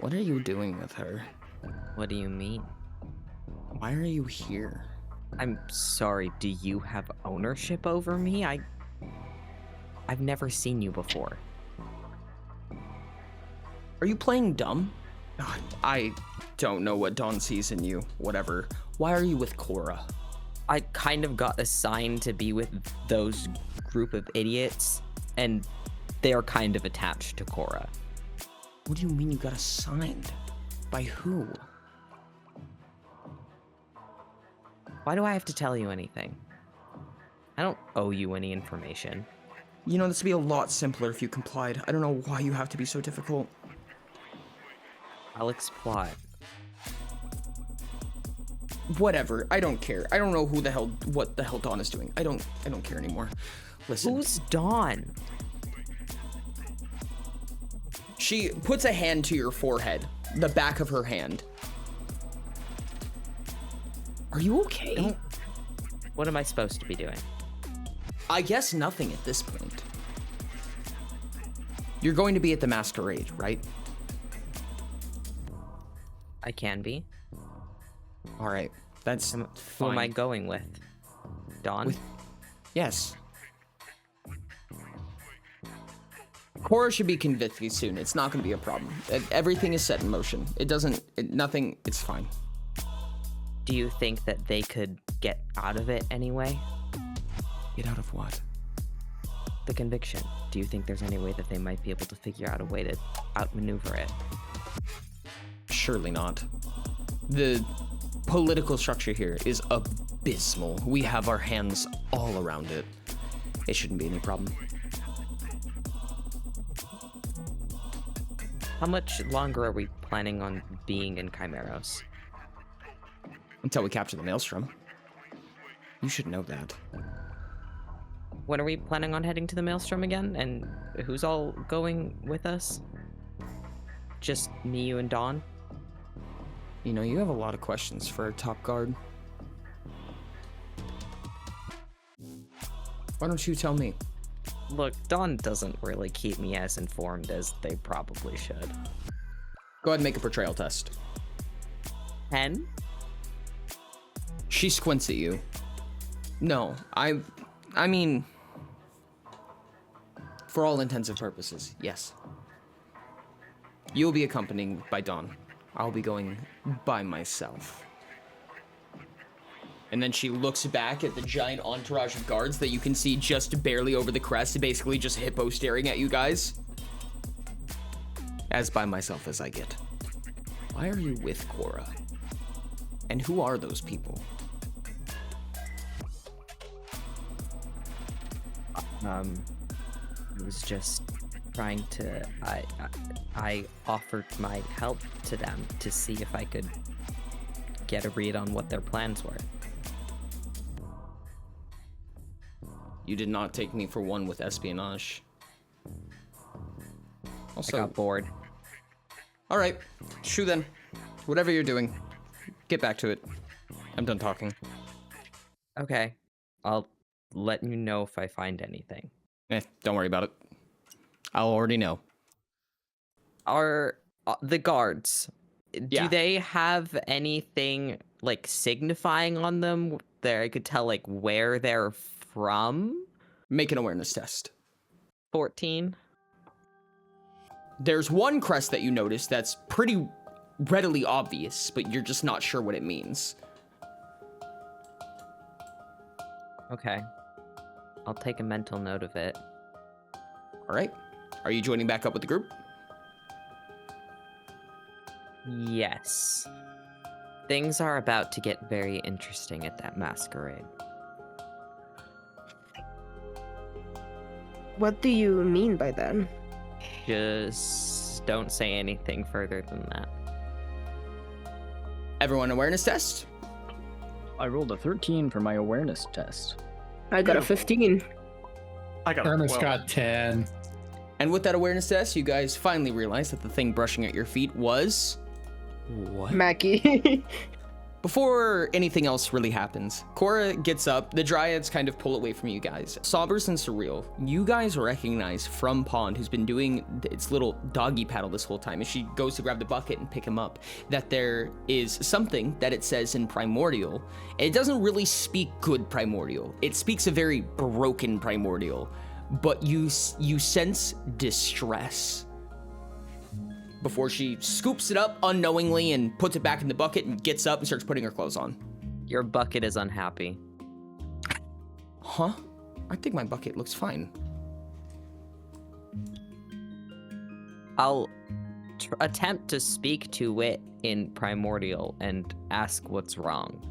What are you doing with her? What do you mean? Why are you here? I'm sorry, do you have ownership over me? I've never seen you before. Are you playing dumb? God, I don't know what Dawn sees in you. Whatever. Why are you with Cora? I kind of got assigned to be with those group of idiots, and they're kind of attached to Cora. What do you mean you got assigned? By who? Why do I have to tell you anything? I don't owe you any information. You know, this would be a lot simpler if you complied. I don't know why you have to be so difficult. I'll explain. Whatever, I don't care. I don't know what the hell Dawn is doing. I don't care anymore. Listen. Who's Dawn? She puts a hand to your forehead, the back of her hand. Are you okay? What am I supposed to be doing? I guess nothing at this point. You're going to be at the masquerade, right? I can be. All right, that's Who fine. am I going with? Dawn? Yes. Cora should be convicted soon. It's not going to be a problem. Everything is set in motion. It's fine. Do you think that they could get out of it anyway? Get out of what? The conviction. Do you think there's any way that they might be able to figure out a way to outmaneuver it? Surely not. The political structure here is abysmal. We have our hands all around it. It shouldn't be any problem. How much longer are we planning on being in Chimeros? Until we capture the Maelstrom. You should know that. When are we planning on heading to the Maelstrom again? And who's all going with us? Just me, you, and Dawn? You know, you have a lot of questions for a top guard. Why don't you tell me? Look, Dawn doesn't really keep me as informed as they probably should. Go ahead and make a portrayal test. 10? She squints at you. No, I mean, for all intents and purposes, yes. You'll be accompanied by Dawn. I'll be going by myself. And then she looks back at the giant entourage of guards that you can see just barely over the crest, basically just hippo staring at you guys. As by myself as I get. Why are you with Cora? And who are those people? I was just trying to, I offered my help to them to see if I could get a read on what their plans were. You did not take me for one with espionage. Also, I got bored. all right, shoo then. Whatever you're doing, get back to it. I'm done talking. Okay, I'll let you know if I find anything. Don't worry about it. I'll already know. Are the guards, Yeah. do they have anything like signifying on them that I could tell like where they're from? Make an awareness test. 14. There's one crest that you notice that's pretty readily obvious, but you're just not sure what it means. Okay. I'll take a mental note of it. All right. Are you joining back up with the group? Yes. Things are about to get very interesting at that masquerade. What do you mean by that? Just don't say anything further than that. Everyone awareness test? I rolled a 13 for my awareness test. I got a Beautiful. 15. I got a Hermit's 12. got 10. And with that awareness test, you guys finally realize that the thing brushing at your feet was... What? Mackie. Before anything else really happens, Cora gets up, the dryads kind of pull away from you guys. Sobbers and Surreal, you guys recognize from Pond, who's been doing its little doggy paddle this whole time, as she goes to grab the bucket and pick him up, that there is something that it says in Primordial. It doesn't really speak good Primordial. It speaks a very broken Primordial, but you sense distress. Before she scoops it up unknowingly and puts it back in the bucket and gets up and starts putting her clothes on. Your bucket is unhappy. Huh? I think my bucket looks fine. I'll attempt to speak to it in Primordial and ask what's wrong.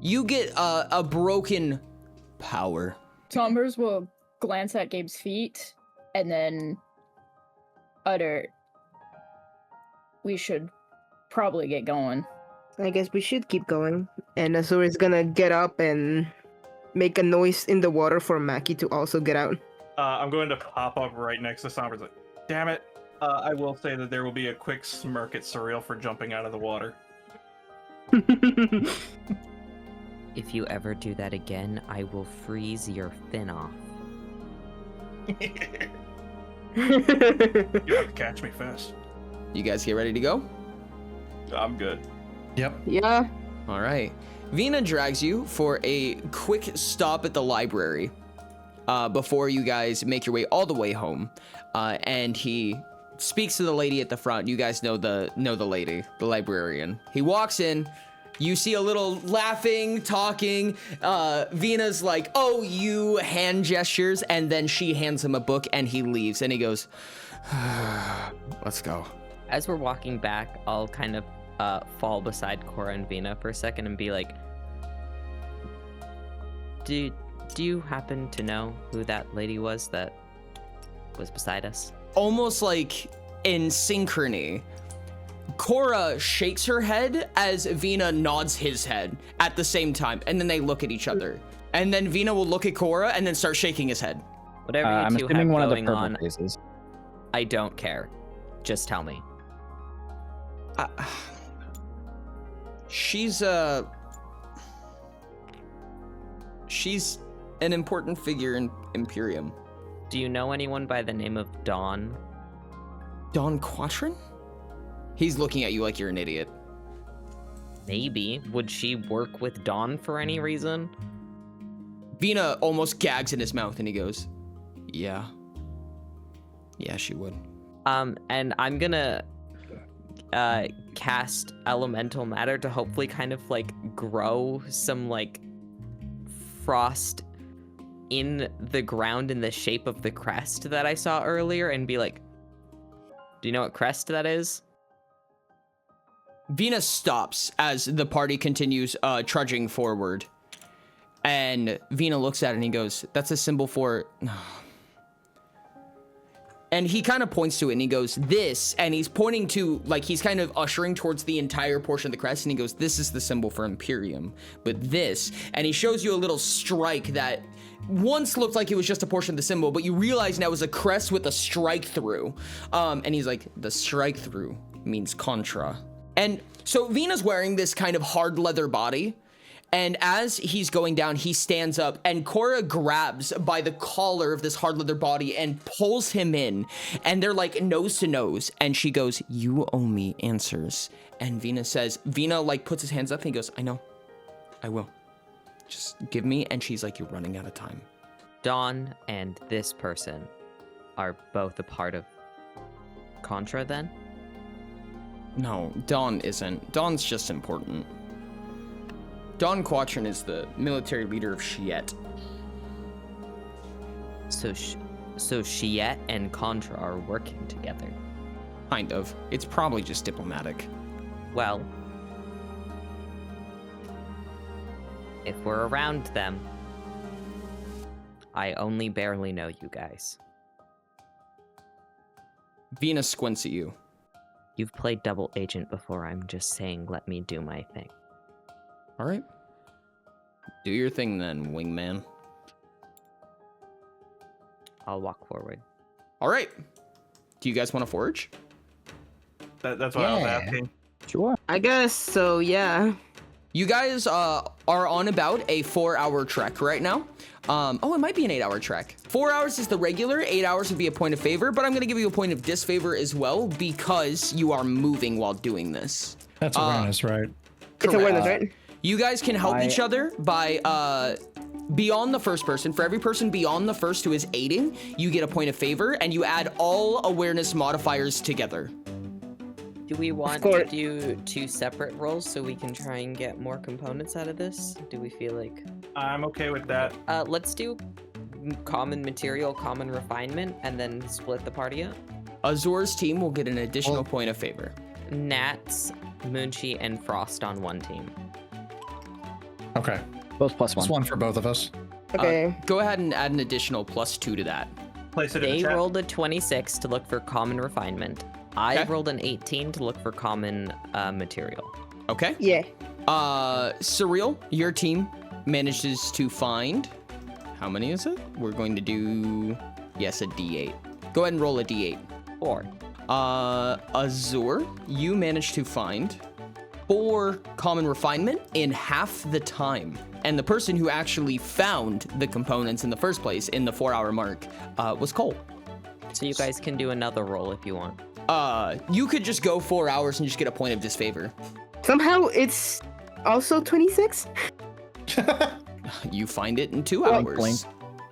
You get a broken power. Sombers will glance at Gabe's feet and then utter, "We should probably get going." I guess we should keep going. And Azur is gonna get up and make a noise in the water for Mackie to also get out. I'm going to pop up right next to Somber's like, damn it. I will say that there will be a quick smirk at Surreal for jumping out of the water. If you ever do that again, I will freeze your fin off. You have to catch me fast. You guys get ready to go? I'm good. Yep. Yeah. All right. Vina drags you for a quick stop at the library before you guys make your way all the way home. And he speaks to the lady at the front. You guys know the lady, the librarian. He walks in. You see a little laughing, talking. Vina's like, "Oh, you," hand gestures, and then she hands him a book and he leaves and he goes, "Let's go." As we're walking back, I'll kind of fall beside Cora and Vina for a second and be like, Do you happen to know who that lady was that was beside us? Almost like in synchrony, Cora shakes her head as Vina nods his head at the same time, and then they look at each other. And then Vina will look at Cora and then start shaking his head. Whatever you I'm two have assuming one of the going purple on, faces. I don't care. Just tell me. She's an important figure in Imperium. Do you know anyone by the name of Dawn? Don Quatrin? He's looking at you like you're an idiot. Maybe. Would she work with Dawn for any reason? Vina almost gags in his mouth and he goes, "Yeah. Yeah, she would." And I'm gonna cast Elemental Matter to hopefully kind of like grow some like frost in the ground in the shape of the crest that I saw earlier and be like, do you know what crest that is? Vina stops as the party continues trudging forward. And Vina looks at it and he goes, "That's a symbol for..." And he kind of points to it and he goes, "This," and he's pointing to, like, he's kind of ushering towards the entire portion of the crest, and he goes, "This is the symbol for Imperium, but this," and he shows you a little strike that once looked like it was just a portion of the symbol, but you realize now is a crest with a strike through. And he's like, "The strike through means Contra." And so Vina's wearing this kind of hard leather body. And as he's going down, he stands up and Cora grabs by the collar of this hard leather body and pulls him in. And they're like nose to nose. And she goes, "You owe me answers." And Vina like puts his hands up and he goes, "I know, I will. Just give me." And she's like, "You're running out of time." Dawn and this person are both a part of Contra then? No, Dawn isn't. Dawn's just important. Don Quatrin is the military leader of Shiet. So Shiet and Contra are working together. Kind of. It's probably just diplomatic. Well, if we're around them, I only barely know you guys. Vina squints at you. You've played double agent before. I'm just saying, let me do my thing. All right. Do your thing then, wingman. I'll walk forward. All right. Do you guys want to forage? That's what I was Yeah. asking. Sure. I guess so, yeah. You guys are on about a 4-hour trek right now. It might be an 8-hour trek. 4 hours is the regular, 8 hours would be a point of favor, but I'm gonna give you a point of disfavor as well because you are moving while doing this. That's awareness, right? It's awareness, right? You guys can help I- each other by beyond the first person. For every person beyond the first who is aiding, you get a point of favor, and you add all awareness modifiers together. Do we want to course. do 2 separate rolls so we can try and get more components out of this? Do we feel like... I'm okay with that. Let's do common material, common refinement, and then split the party up. Azor's team will get an additional point of favor. Nats, Moonchi, and Frost on one team. Okay. Both plus It's 1. one for both of us. Okay. Go ahead and add an additional +2 to that. Place it in the They chat. rolled a 26 to look for common refinement. I Okay. rolled an 18 to look for common material. Okay? Yeah. Surreal, your team manages to find... How many is it? We're going to do... Yes, a D8. Go ahead and roll a D8. 4. Azor, you managed to find 4 common refinement in half the time. And the person who actually found the components in the first place in the 4-hour mark was Cole. So you guys can do another roll if you want. You could just go 4 hours and just get a point of disfavor. Somehow it's also 26? You find it in 2 Well, hours. blink.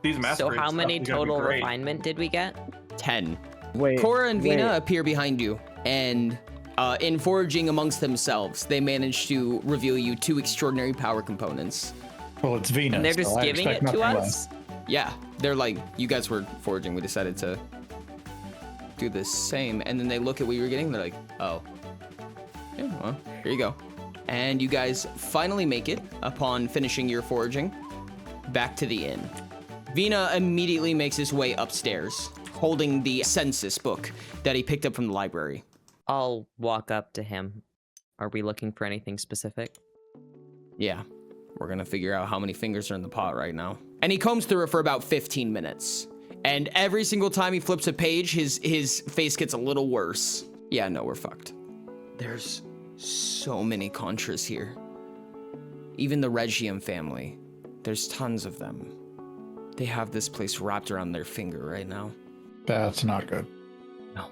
These So masquerade how stuff many is gonna be total great. refinement did we get? 10. Wait. Cora and Vina wait. appear behind you, and in foraging amongst themselves, they manage to reveal you 2 extraordinary power components. Well, it's Venus. And they're just so I giving it expect to nothing us? less. Yeah, they're like, you guys were foraging, we decided to do the same, and then they look at what you were getting, they're like, oh. Yeah, well, here you go. And you guys finally make it, upon finishing your foraging, back to the inn. Vina immediately makes his way upstairs, holding the census book that he picked up from the library. I'll walk up to him. Are we looking for anything specific? Yeah, we're gonna figure out how many fingers are in the pot right now. And he combs through it for about 15 minutes. And every single time he flips a page, his face gets a little worse. Yeah, no, we're fucked. There's so many Contras here. Even the Regium family. There's tons of them. They have this place wrapped around their finger right now. That's not good. No.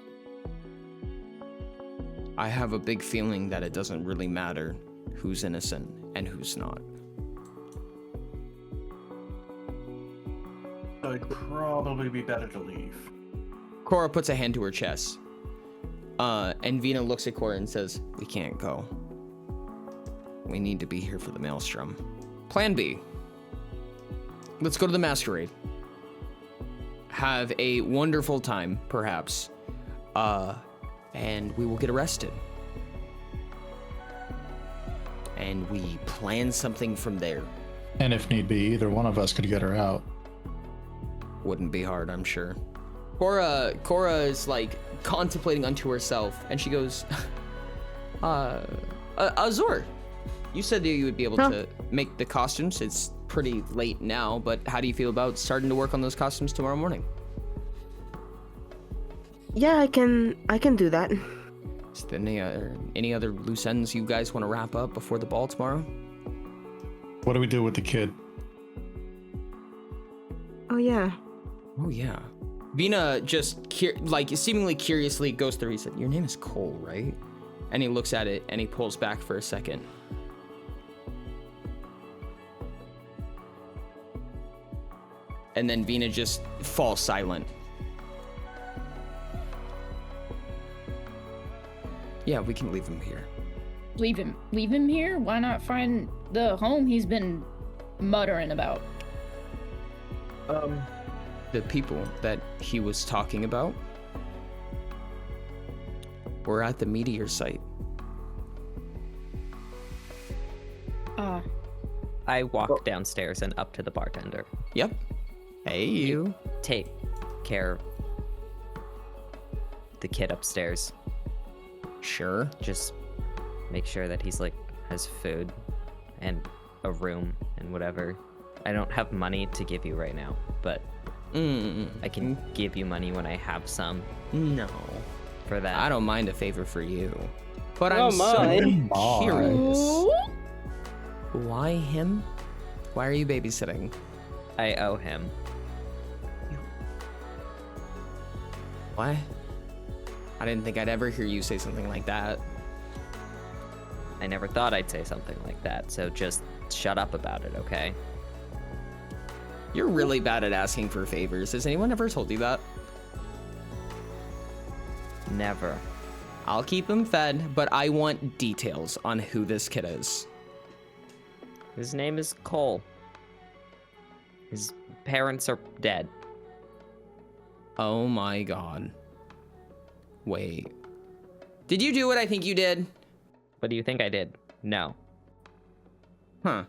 I have a big feeling that it doesn't really matter who's innocent and who's not. So it'd probably be better to leave. Cora puts a hand to her chest. And Vina looks at Cora and says, we can't go. We need to be here for the maelstrom. Plan B. Let's go to the masquerade. Have a wonderful time, perhaps. And we will get arrested. And we plan something from there. And if need be, either one of us could get her out. Wouldn't be hard, I'm sure. Cora is like contemplating unto herself, and she goes, Azor, you said that you would be able to make the costumes. It's pretty late now, but how do you feel about starting to work on those costumes tomorrow morning? Yeah, I can do that. Is there any other loose ends you guys want to wrap up before the ball tomorrow? What do we do with the kid? Oh yeah. Oh yeah. Vina just seemingly curiously goes through. He said, "Your name is Cole, right?" And he looks at it and he pulls back for a second. And then Vina just falls silent. Yeah, we can leave him here. Leave him here? Why not find the home he's been muttering about? The people that he was talking about were at the meteor site. I walk downstairs and up to the bartender. Yep. Hey, you. Take care of the kid upstairs. Sure. Just make sure that he's has food and a room and whatever. I don't have money to give you right now, but I can give you money when I have some No. for that. I don't mind a favor for you. But Oh I'm my. so curious. Ooh. Why him? Why are you babysitting? I owe him. What? I didn't think I'd ever hear you say something like that. I never thought I'd say something like that, so just shut up about it, okay? You're really bad at asking for favors. Has anyone ever told you that? Never. I'll keep him fed, but I want details on who this kid is. His name is Cole. His parents are dead. Oh my god. Wait. Did you do what I think you did? What do you think I did? No. Huh.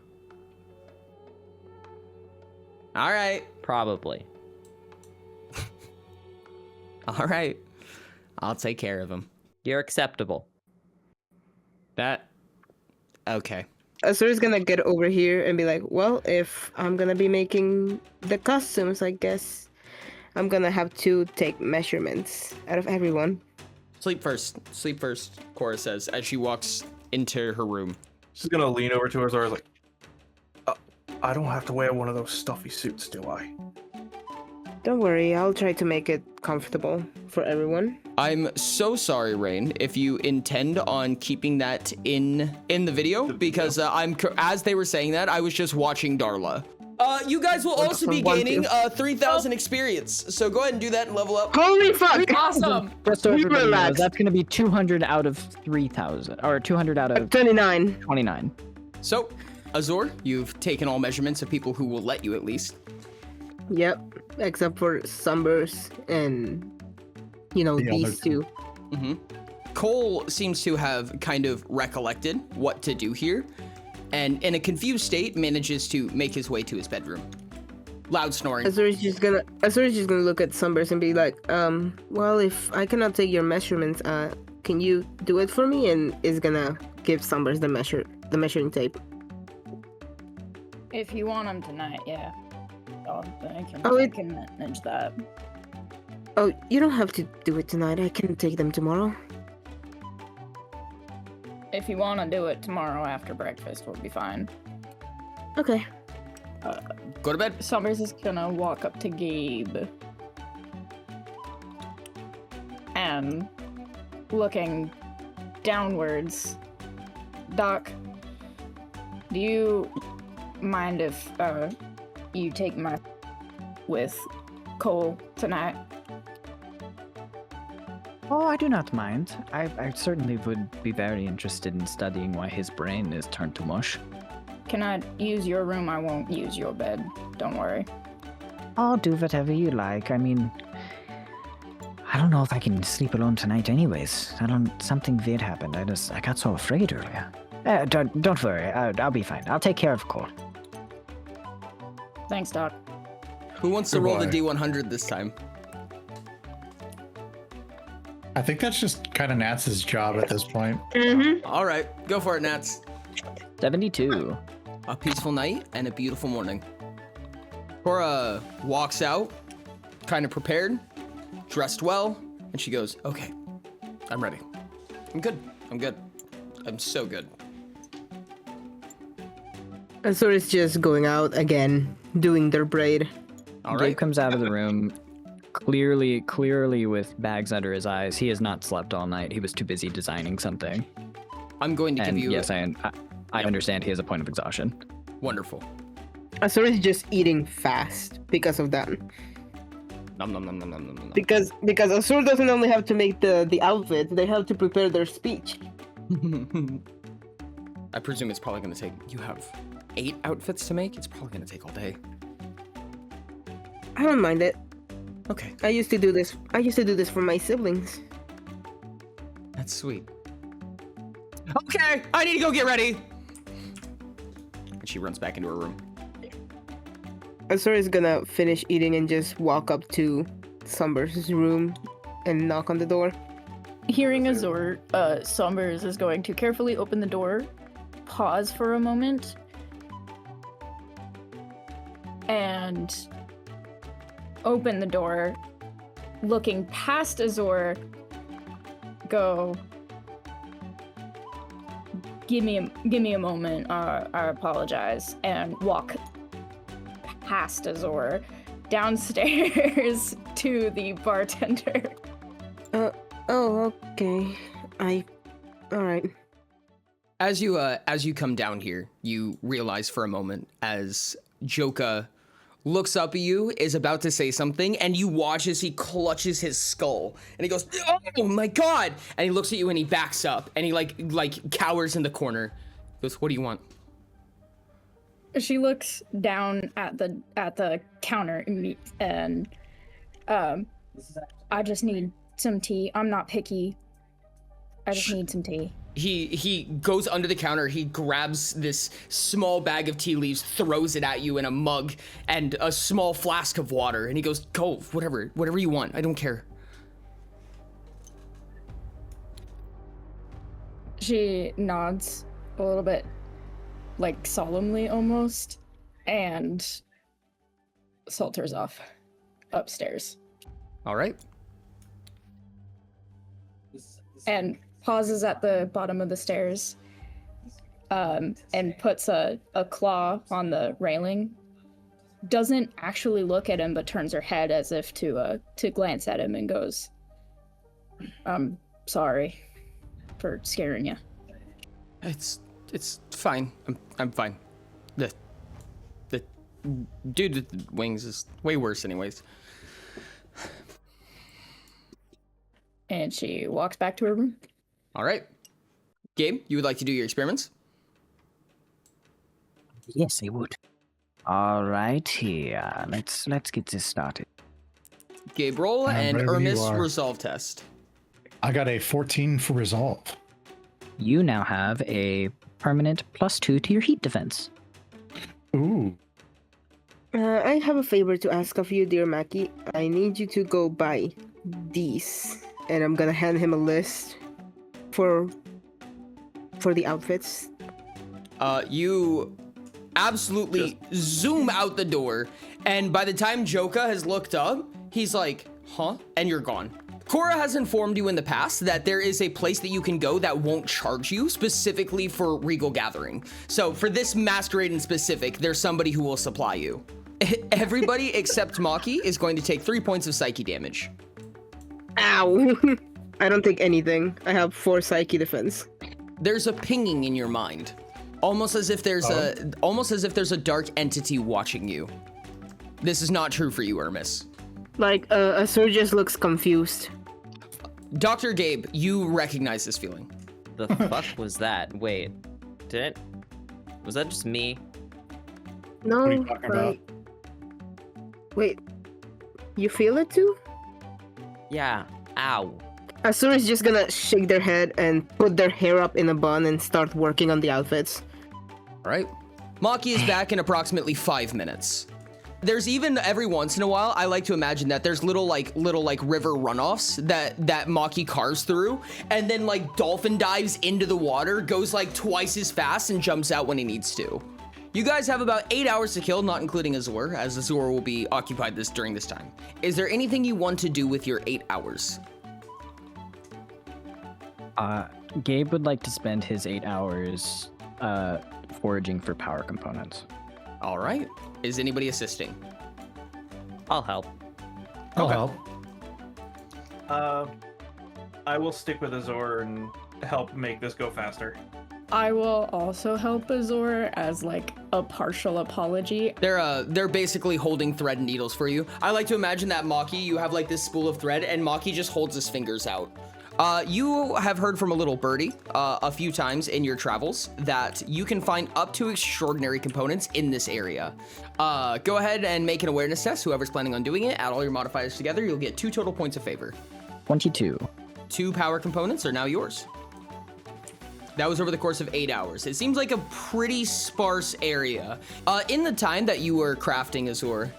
Alright. Probably. Alright. I'll take care of him. You're acceptable. That... Okay. Azura's gonna get over here and be like, well, if I'm gonna be making the costumes, I guess I'm gonna have to take measurements out of everyone. Sleep first. Sleep first, Cora says as she walks into her room. She's gonna lean over to her, Zara's like, I don't have to wear one of those stuffy suits, do I? Don't worry, I'll try to make it comfortable for everyone. I'm so sorry, Rain, if you intend on keeping that in the video, because as they were saying that, I was just watching Darla. You guys will also be gaining 3,000 experience, so go ahead and do that and level up. Holy fuck! Awesome. Just so We everybody knows, relax. that's going to be 200 out of 3,000, or 200 out of 29. 29. So, Azor, you've taken all measurements of people who will let you at least. Yep, except for Sunburst and, The other these two. Cole seems to have kind of recollected what to do here, and in a confused state manages to make his way to his bedroom. Loud snoring. Azura's just gonna look at Sunburst and be like, well, if I cannot take your measurements, can you do it for me? And is gonna give Sunburst the measuring tape. If you want them tonight, yeah. I can manage that. Oh, you don't have to do it tonight. I can take them tomorrow. If you want to do it tomorrow after breakfast, we'll be fine. Okay. Go to bed. Summers is gonna walk up to Gabe. And looking downwards. Doc, do you mind if you take my with Cole tonight? Oh, I do not mind. I certainly would be very interested in studying why his brain is turned to mush. Can I use your room? I won't use your bed. Don't worry. I'll do whatever you like. I mean, I don't know if I can sleep alone tonight anyways. Something weird happened. I got so afraid earlier. Don't worry. I'll be fine. I'll take care of Cole. Thanks, Doc. Who wants to roll the Goodbye. D100 this time? I think that's just kind of Nats's job at this point. Mm-hmm. All right, go for it, Nats. 72. A peaceful night and a beautiful morning. Cora walks out, kind of prepared, dressed well, and she goes, okay, I'm ready. I'm good. I'm so good. Azura's just going out again, doing their braid. All Gabe right. comes out of the room, clearly with bags under his eyes. He has not slept all night. He was too busy designing something. I'm going to give And you yes, I understand he has a point of exhaustion. wonderful. Azura's just eating fast because of that. Nom nom nom nom nom nom nom. Because Azura doesn't only have to make the outfit, they have to prepare their speech. I presume it's probably going to take. You have 8 outfits to make. It's probably going to take all day. I don't mind it. Okay, I used to do this for my siblings. that's sweet. Okay, I need to go get ready. And she runs back into her room. Azura's gonna finish eating and just walk up to Sunburst's room and knock on the door. Hearing Azor, Summers is going to carefully open the door, pause for a moment, and open the door, looking past Azor, go, give me a moment, I apologize, and walk past Azor downstairs to the bartender. Oh, okay. All right. As you come down here, you realize for a moment as Joka looks up at you, is about to say something, and you watch as he clutches his skull, and he goes, "Oh my god!" And he looks at you and he backs up, and he like cowers in the corner. He goes, "What do you want?" She looks down at the counter and I just need some tea. I'm not picky. I just need some tea. He goes under the counter, he grabs this small bag of tea leaves, throws it at you in a mug and a small flask of water, and he goes, "Go, whatever you want, I don't care." She nods a little bit, like solemnly almost, and salters off upstairs. All right. And pauses at the bottom of the stairs, and puts a claw on the railing. Doesn't actually look at him, but turns her head as if to glance at him and goes, "I'm sorry for scaring you." It's fine. I'm fine. The dude with the wings is way worse anyways. And she walks back to her room. All right. Gabe, you would like to do your experiments? Yes, I would. All right, here. Let's get this started. Gabe, roll and wherever you Hermes are. resolve test. I got a 14 for resolve. You now have a permanent +2 to your heat defense. Ooh. I have a favor to ask of you, dear Mackie. I need you to go buy these, and I'm gonna hand him a list for the outfits. You absolutely zoom out the door, and by the time Joka has looked up, he's like, "Huh?" And you're gone. Cora has informed you in the past that there is a place that you can go that won't charge you specifically for Regal Gathering. So for this masquerade in specific, there's somebody who will supply you. Everybody except Maki is going to take 3 points of psyche damage. Ow! I don't take anything. I have 4 psyche defense. There's a pinging in your mind, almost as if there's a dark entity watching you. This is not true for you, Hermes. Like, Azur just looks confused. Dr. Gabe, you recognize this feeling. The fuck was that? Wait, was that just me? No, What are you talking about? Wait, you feel it too? Yeah. Ow. Azur is just gonna shake their head and put their hair up in a bun and start working on the outfits. All right. Maki is back in approximately 5 minutes. There's even every once in a while, I like to imagine that there's little river runoffs that Maki carves through, and then like dolphin dives into the water, goes like twice as fast and jumps out when he needs to. You guys have about 8 hours to kill, not including Azur, as Azur will be occupied during this time. Is there anything you want to do with your 8 hours? Gabe would like to spend his 8 hours foraging for power components. All right. Is anybody assisting? I'll help. I'll Okay. help. I will stick with Azor and help make this go faster. I will also help Azor as like a partial apology. They're basically holding thread and needles for you. I like to imagine that Maki, you have like this spool of thread, and Maki just holds his fingers out. You have heard from a little birdie a few times in your travels that you can find up to extraordinary components in this area. Go ahead and make an awareness test. Whoever's planning on doing it, add all your modifiers together. You'll get 2 total points of favor. 22. 2 power components are now yours. That was over the course of 8 hours. It seems like a pretty sparse area. In the time that you were crafting Azur,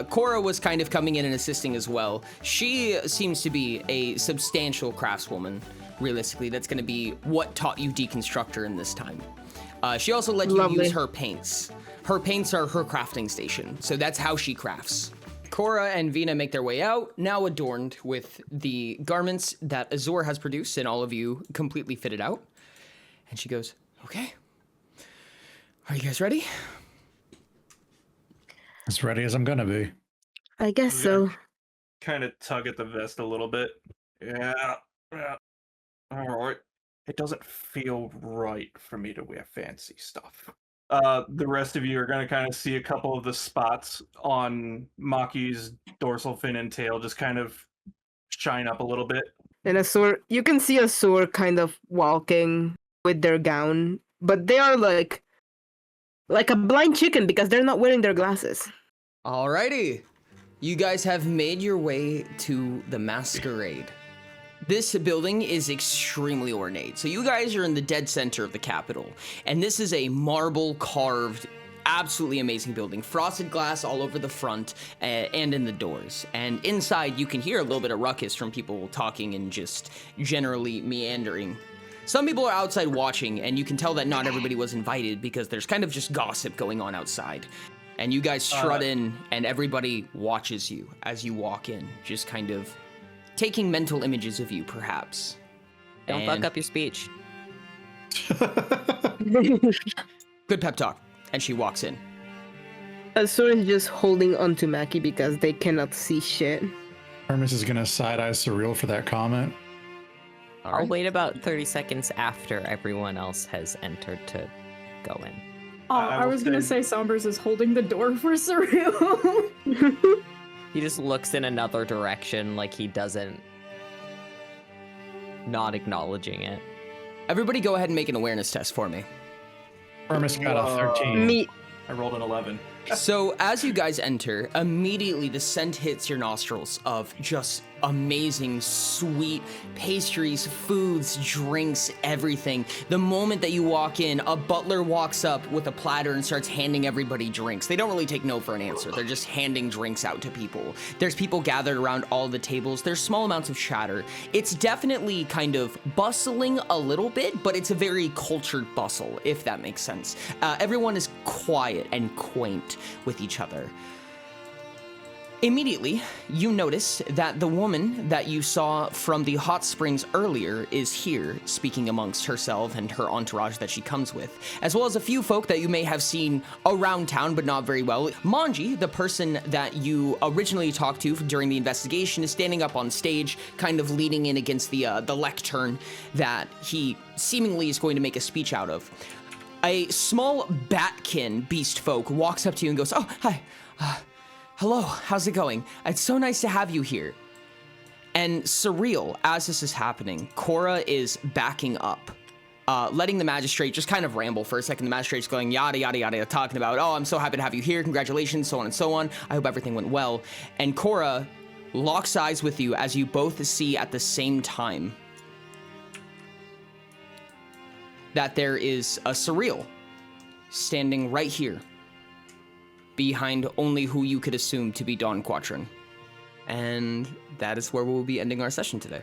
Cora was kind of coming in and assisting as well. She seems to be a substantial craftswoman, realistically. That's going to be what taught you Deconstructor in this time. She also let you Lovely. use her paints. Her paints are her crafting station, so that's how she crafts. Cora and Vina make their way out, now adorned with the garments that Azor has produced, and all of you completely fitted out. And she goes, okay. Are you guys ready? As ready as I'm gonna be. I guess so. Kind of tug at the vest a little bit. Yeah. All right. It doesn't feel right for me to wear fancy stuff. The rest of you are going to kind of see a couple of the spots on Maki's dorsal fin and tail just kind of shine up a little bit. And you can see Azor kind of walking with their gown, but they are like a blind chicken because they're not wearing their glasses. Alrighty. You guys have made your way to the masquerade. This building is extremely ornate. So you guys are in the dead center of the Capitol, and this is a marble carved, absolutely amazing building. Frosted glass all over the front and in the doors. And inside you can hear a little bit of ruckus from people talking and just generally meandering. Some people are outside watching, and you can tell that not everybody was invited because there's kind of just gossip going on outside. And you guys strut in, and everybody watches you as you walk in, just kind of taking mental images of you, perhaps. Don't fuck up your speech. Good pep talk. And she walks in. Azor is just holding onto Maki because they cannot see shit. Hermes is gonna side-eye Surreal for that comment. I'll wait about 30 seconds after everyone else has entered to go in. Oh, I was gonna say Sombers is holding the door for Surreal. He just looks in another direction like he doesn't... not acknowledging it. Everybody go ahead and make an awareness test for me. Hermes got a 13. Me. I rolled an 11. So as you guys enter, immediately the scent hits your nostrils of just amazing, sweet pastries, foods, drinks, everything. The moment that you walk in, a butler walks up with a platter and starts handing everybody drinks. They don't really take no for an answer. They're just handing drinks out to people. There's people gathered around all the tables. There's small amounts of chatter. It's definitely kind of bustling a little bit, but it's a very cultured bustle, if that makes sense. Everyone is quiet and quaint with each other. Immediately, you notice that the woman that you saw from the hot springs earlier is here, speaking amongst herself and her entourage that she comes with, as well as a few folk that you may have seen around town, but not very well. Moonchi, the person that you originally talked to during the investigation, is standing up on stage, kind of leaning in against the lectern that he seemingly is going to make a speech out of. A small batkin beast folk walks up to you and goes, "Oh, hi. Hello, how's it going? It's so nice to have you here." And Surreal, as this is happening, Cora is backing up, letting the magistrate just kind of ramble for a second. The magistrate's going yada, yada, yada, talking about, "Oh, I'm so happy to have you here. Congratulations," so on and so on. "I hope everything went well." And Cora locks eyes with you as you both see at the same time that there is a Surreal standing right here, behind only who you could assume to be Don Quatrin. And that is where we'll be ending our session today.